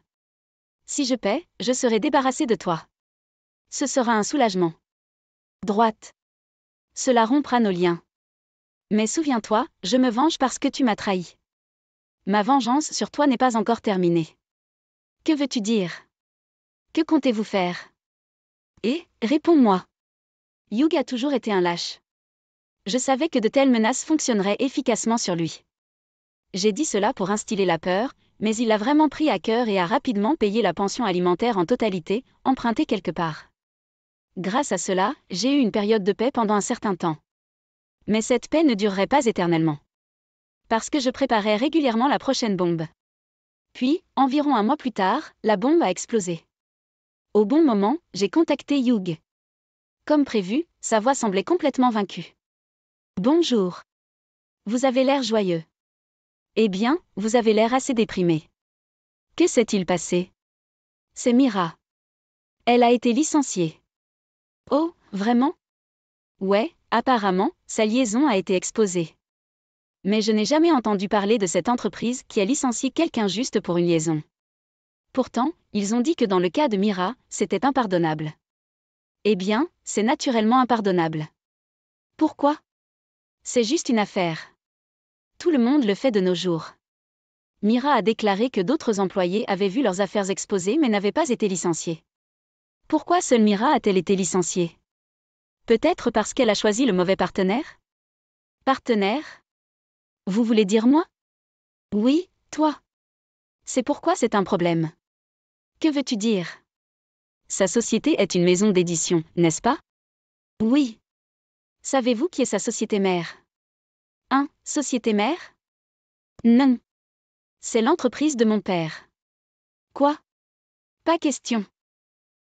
Si je paie, je serai débarrassé de toi. Ce sera un soulagement. Droite. Cela rompra nos liens. Mais souviens-toi, je me venge parce que tu m'as trahi. Ma vengeance sur toi n'est pas encore terminée. Que veux-tu dire? Que comptez-vous faire? Réponds-moi. Hugh a toujours été un lâche. Je savais que de telles menaces fonctionneraient efficacement sur lui. J'ai dit cela pour instiller la peur, mais il l'a vraiment pris à cœur et a rapidement payé la pension alimentaire en totalité, empruntée quelque part. Grâce à cela, j'ai eu une période de paix pendant un certain temps. Mais cette paix ne durerait pas éternellement. Parce que je préparais régulièrement la prochaine bombe. Puis, environ un mois plus tard, la bombe a explosé. Au bon moment, j'ai contacté Hugh. Comme prévu, sa voix semblait complètement vaincue. Bonjour. Vous avez l'air joyeux. Eh bien, vous avez l'air assez déprimé. Que s'est-il passé? C'est Mira. Elle a été licenciée. Oh, vraiment? Ouais, apparemment, sa liaison a été exposée. Mais je n'ai jamais entendu parler de cette entreprise qui a licencié quelqu'un juste pour une liaison. Pourtant, ils ont dit que dans le cas de Mira, c'était impardonnable. Eh bien, c'est naturellement impardonnable. Pourquoi? C'est juste une affaire. Tout le monde le fait de nos jours. Mira a déclaré que d'autres employés avaient vu leurs affaires exposées mais n'avaient pas été licenciés. Pourquoi seule Mira a-t-elle été licenciée? Peut-être parce qu'elle a choisi le mauvais partenaire? Partenaire? Vous voulez dire moi? Oui, toi. C'est pourquoi c'est un problème. Que veux-tu dire? Sa société est une maison d'édition, n'est-ce pas? Oui. Savez-vous qui est sa société mère? Société mère? Non. C'est l'entreprise de mon père. Quoi? Pas question.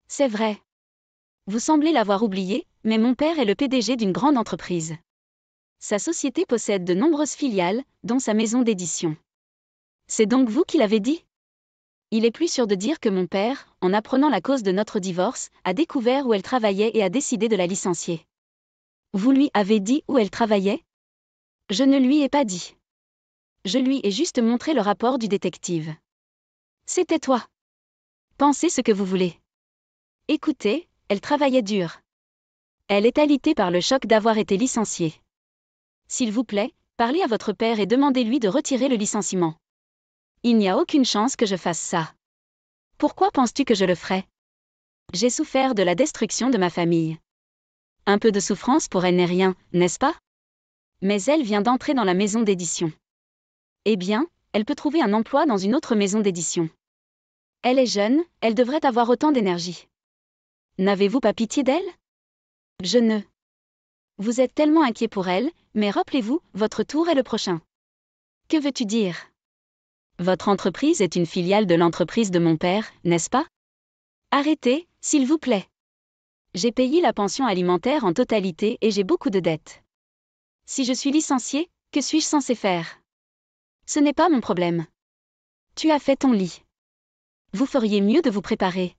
C'est vrai. Vous semblez l'avoir oublié, mais mon père est le PDG d'une grande entreprise. Sa société possède de nombreuses filiales, dont sa maison d'édition. C'est donc vous qui l'avez dit? Il est plus sûr de dire que mon père, en apprenant la cause de notre divorce, a découvert où elle travaillait et a décidé de la licencier. Vous lui avez dit où elle travaillait? Je ne lui ai pas dit. Je lui ai juste montré le rapport du détective. C'était toi. Pensez ce que vous voulez. Écoutez, elle travaillait dur. Elle est alitée par le choc d'avoir été licenciée. S'il vous plaît, parlez à votre père et demandez-lui de retirer le licenciement. Il n'y a aucune chance que je fasse ça. Pourquoi penses-tu que je le ferais? J'ai souffert de la destruction de ma famille. Un peu de souffrance pour elle n'est rien, n'est-ce pas? Mais elle vient d'entrer dans la maison d'édition. Eh bien, elle peut trouver un emploi dans une autre maison d'édition. Elle est jeune, elle devrait avoir autant d'énergie. N'avez-vous pas pitié d'elle? Je ne. Vous êtes tellement inquiet pour elle, mais rappelez-vous, votre tour est le prochain. Que veux-tu dire? Votre entreprise est une filiale de l'entreprise de mon père, n'est-ce pas? Arrêtez, s'il vous plaît. J'ai payé la pension alimentaire en totalité et j'ai beaucoup de dettes. Si je suis licenciée, que suis-je censé faire? Ce n'est pas mon problème. Tu as fait ton lit. Vous feriez mieux de vous préparer.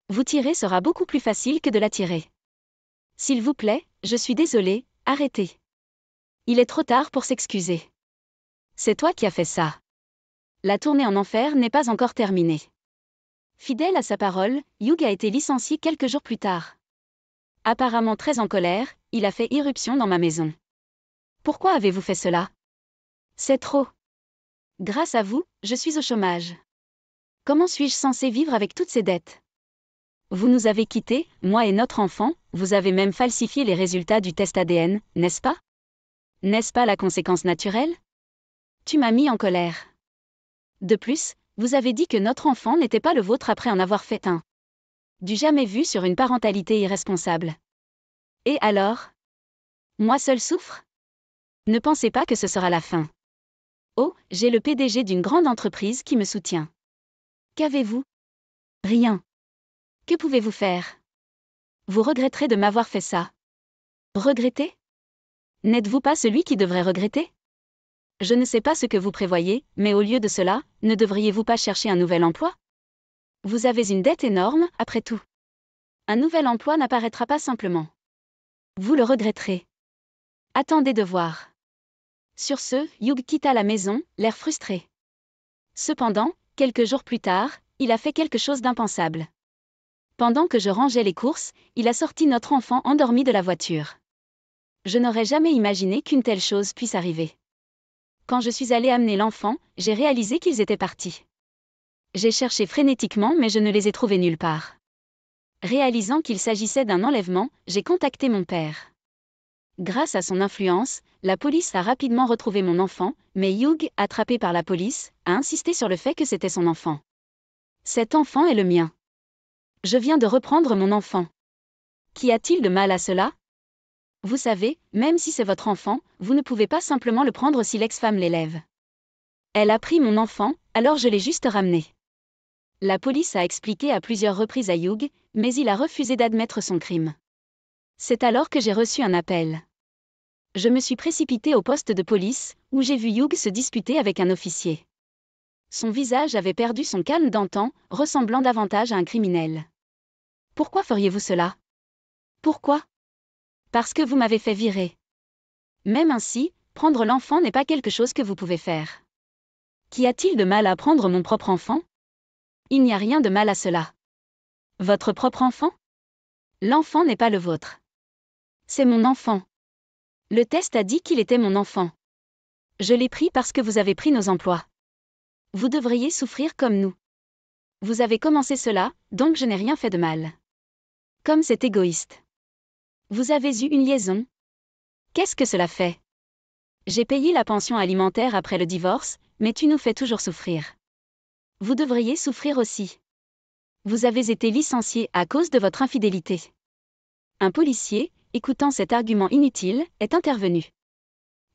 Vous tirer sera beaucoup plus facile que de la tirer. S'il vous plaît, je suis désolée, arrêtez. Il est trop tard pour s'excuser. C'est toi qui as fait ça. La tournée en enfer n'est pas encore terminée. Fidèle à sa parole, Hugh a été licencié quelques jours plus tard. Apparemment très en colère, il a fait irruption dans ma maison. Pourquoi avez-vous fait cela? C'est trop. Grâce à vous, je suis au chômage. Comment suis-je censé vivre avec toutes ces dettes? Vous nous avez quittés, moi et notre enfant, vous avez même falsifié les résultats du test ADN, n'est-ce pas? N'est-ce pas la conséquence naturelle? Tu m'as mis en colère. De plus, vous avez dit que notre enfant n'était pas le vôtre après en avoir fait un. Du jamais vu sur une parentalité irresponsable. Et alors? Moi seul souffre? Ne pensez pas que ce sera la fin. Oh, j'ai le PDG d'une grande entreprise qui me soutient. Qu'avez-vous? Rien. Que pouvez-vous faire? Vous regretterez de m'avoir fait ça. Regretter? N'êtes-vous pas celui qui devrait regretter? Je ne sais pas ce que vous prévoyez, mais au lieu de cela, ne devriez-vous pas chercher un nouvel emploi? Vous avez une dette énorme, après tout. Un nouvel emploi n'apparaîtra pas simplement. Vous le regretterez. Attendez de voir. Sur ce, Hugh quitta la maison, l'air frustré. Cependant, quelques jours plus tard, il a fait quelque chose d'impensable. Pendant que je rangeais les courses, il a sorti notre enfant endormi de la voiture. Je n'aurais jamais imaginé qu'une telle chose puisse arriver. Quand je suis allée amener l'enfant, j'ai réalisé qu'ils étaient partis. J'ai cherché frénétiquement mais je ne les ai trouvés nulle part. Réalisant qu'il s'agissait d'un enlèvement, j'ai contacté mon père. Grâce à son influence, la police a rapidement retrouvé mon enfant, mais Hugh, attrapé par la police, a insisté sur le fait que c'était son enfant. Cet enfant est le mien. Je viens de reprendre mon enfant. Qu'y a-t-il de mal à cela? Vous savez, même si c'est votre enfant, vous ne pouvez pas simplement le prendre si l'ex-femme l'élève. Elle a pris mon enfant, alors je l'ai juste ramené. La police a expliqué à plusieurs reprises à Hugh, mais il a refusé d'admettre son crime. C'est alors que j'ai reçu un appel. Je me suis précipitée au poste de police, où j'ai vu Hugh se disputer avec un officier. Son visage avait perdu son calme d'antan, ressemblant davantage à un criminel. Pourquoi feriez-vous cela? Pourquoi? Parce que vous m'avez fait virer. Même ainsi, prendre l'enfant n'est pas quelque chose que vous pouvez faire. Qu'y a-t-il de mal à prendre mon propre enfant? Il n'y a rien de mal à cela. Votre propre enfant? L'enfant n'est pas le vôtre. C'est mon enfant. Le test a dit qu'il était mon enfant. Je l'ai pris parce que vous avez pris nos emplois. Vous devriez souffrir comme nous. Vous avez commencé cela, donc je n'ai rien fait de mal. Comme c'est égoïste. Vous avez eu une liaison. Qu'est-ce que cela fait? J'ai payé la pension alimentaire après le divorce, mais tu nous fais toujours souffrir. Vous devriez souffrir aussi. Vous avez été licencié à cause de votre infidélité. Un policier, écoutant cet argument inutile, est intervenu.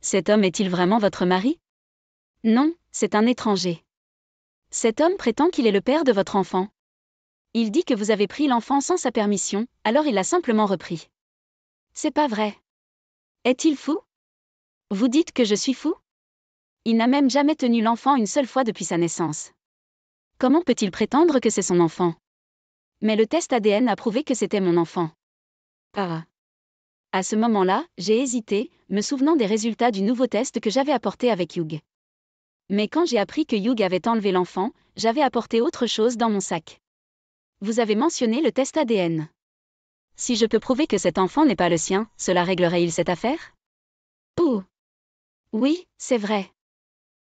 Cet homme est-il vraiment votre mari? Non, c'est un étranger. Cet homme prétend qu'il est le père de votre enfant. Il dit que vous avez pris l'enfant sans sa permission, alors il l'a simplement repris. C'est pas vrai. Est-il fou? Vous dites que je suis fou? Il n'a même jamais tenu l'enfant une seule fois depuis sa naissance. Comment peut-il prétendre que c'est son enfant? Mais le test ADN a prouvé que c'était mon enfant. Ah. À ce moment-là, j'ai hésité, me souvenant des résultats du nouveau test que j'avais apporté avec Hugh. Mais quand j'ai appris que Hugh avait enlevé l'enfant, j'avais apporté autre chose dans mon sac. Vous avez mentionné le test ADN. Si je peux prouver que cet enfant n'est pas le sien, cela réglerait-il cette affaire? Oh! Oui, c'est vrai.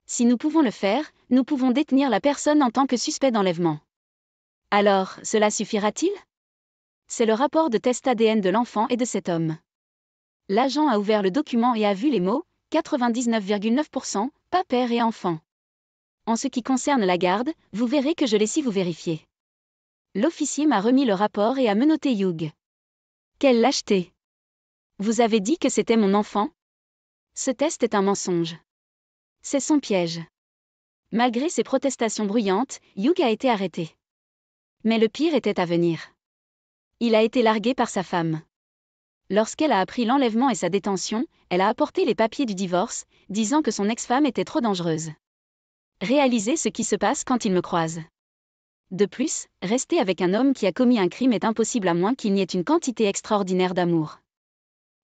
Si nous pouvons le faire, nous pouvons détenir la personne en tant que suspect d'enlèvement. Alors, cela suffira-t-il? C'est le rapport de test ADN de l'enfant et de cet homme. L'agent a ouvert le document et a vu les mots 99,9%, pas père et enfant. En ce qui concerne la garde, vous verrez que je l'ai si vous vérifiez. L'officier m'a remis le rapport et a menotté Hugh. Quelle lâcheté! Vous avez dit que c'était mon enfant? Ce test est un mensonge. C'est son piège. Malgré ses protestations bruyantes, Hugh a été arrêté. Mais le pire était à venir. Il a été largué par sa femme. Lorsqu'elle a appris l'enlèvement et sa détention, elle a apporté les papiers du divorce, disant que son ex-femme était trop dangereuse. Réalisez ce qui se passe quand il me croise. De plus, rester avec un homme qui a commis un crime est impossible à moins qu'il n'y ait une quantité extraordinaire d'amour.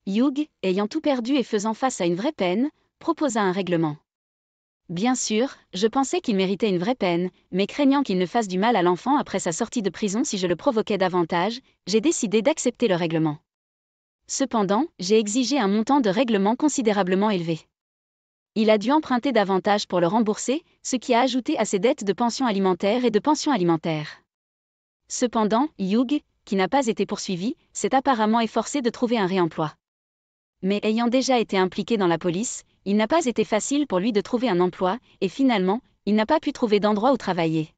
Hugh, ayant tout perdu et faisant face à une vraie peine, proposa un règlement. Bien sûr, je pensais qu'il méritait une vraie peine, mais craignant qu'il ne fasse du mal à l'enfant après sa sortie de prison si je le provoquais davantage, j'ai décidé d'accepter le règlement. Cependant, j'ai exigé un montant de règlement considérablement élevé. Il a dû emprunter davantage pour le rembourser, ce qui a ajouté à ses dettes de pension alimentaire et de pension alimentaire. Cependant, Hugh, qui n'a pas été poursuivi, s'est apparemment efforcé de trouver un réemploi. Mais ayant déjà été impliqué dans la police, il n'a pas été facile pour lui de trouver un emploi, et finalement, il n'a pas pu trouver d'endroit où travailler.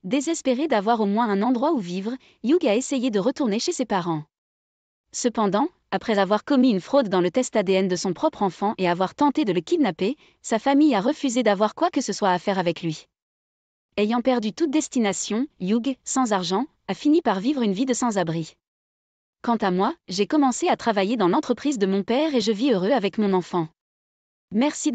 Désespéré d'avoir au moins un endroit où vivre, Hugh a essayé de retourner chez ses parents. Cependant, après avoir commis une fraude dans le test ADN de son propre enfant et avoir tenté de le kidnapper, sa famille a refusé d'avoir quoi que ce soit à faire avec lui. Ayant perdu toute destination, Hugh, sans argent, a fini par vivre une vie de sans-abri. Quant à moi, j'ai commencé à travailler dans l'entreprise de mon père et je vis heureux avec mon enfant. Merci d'avoir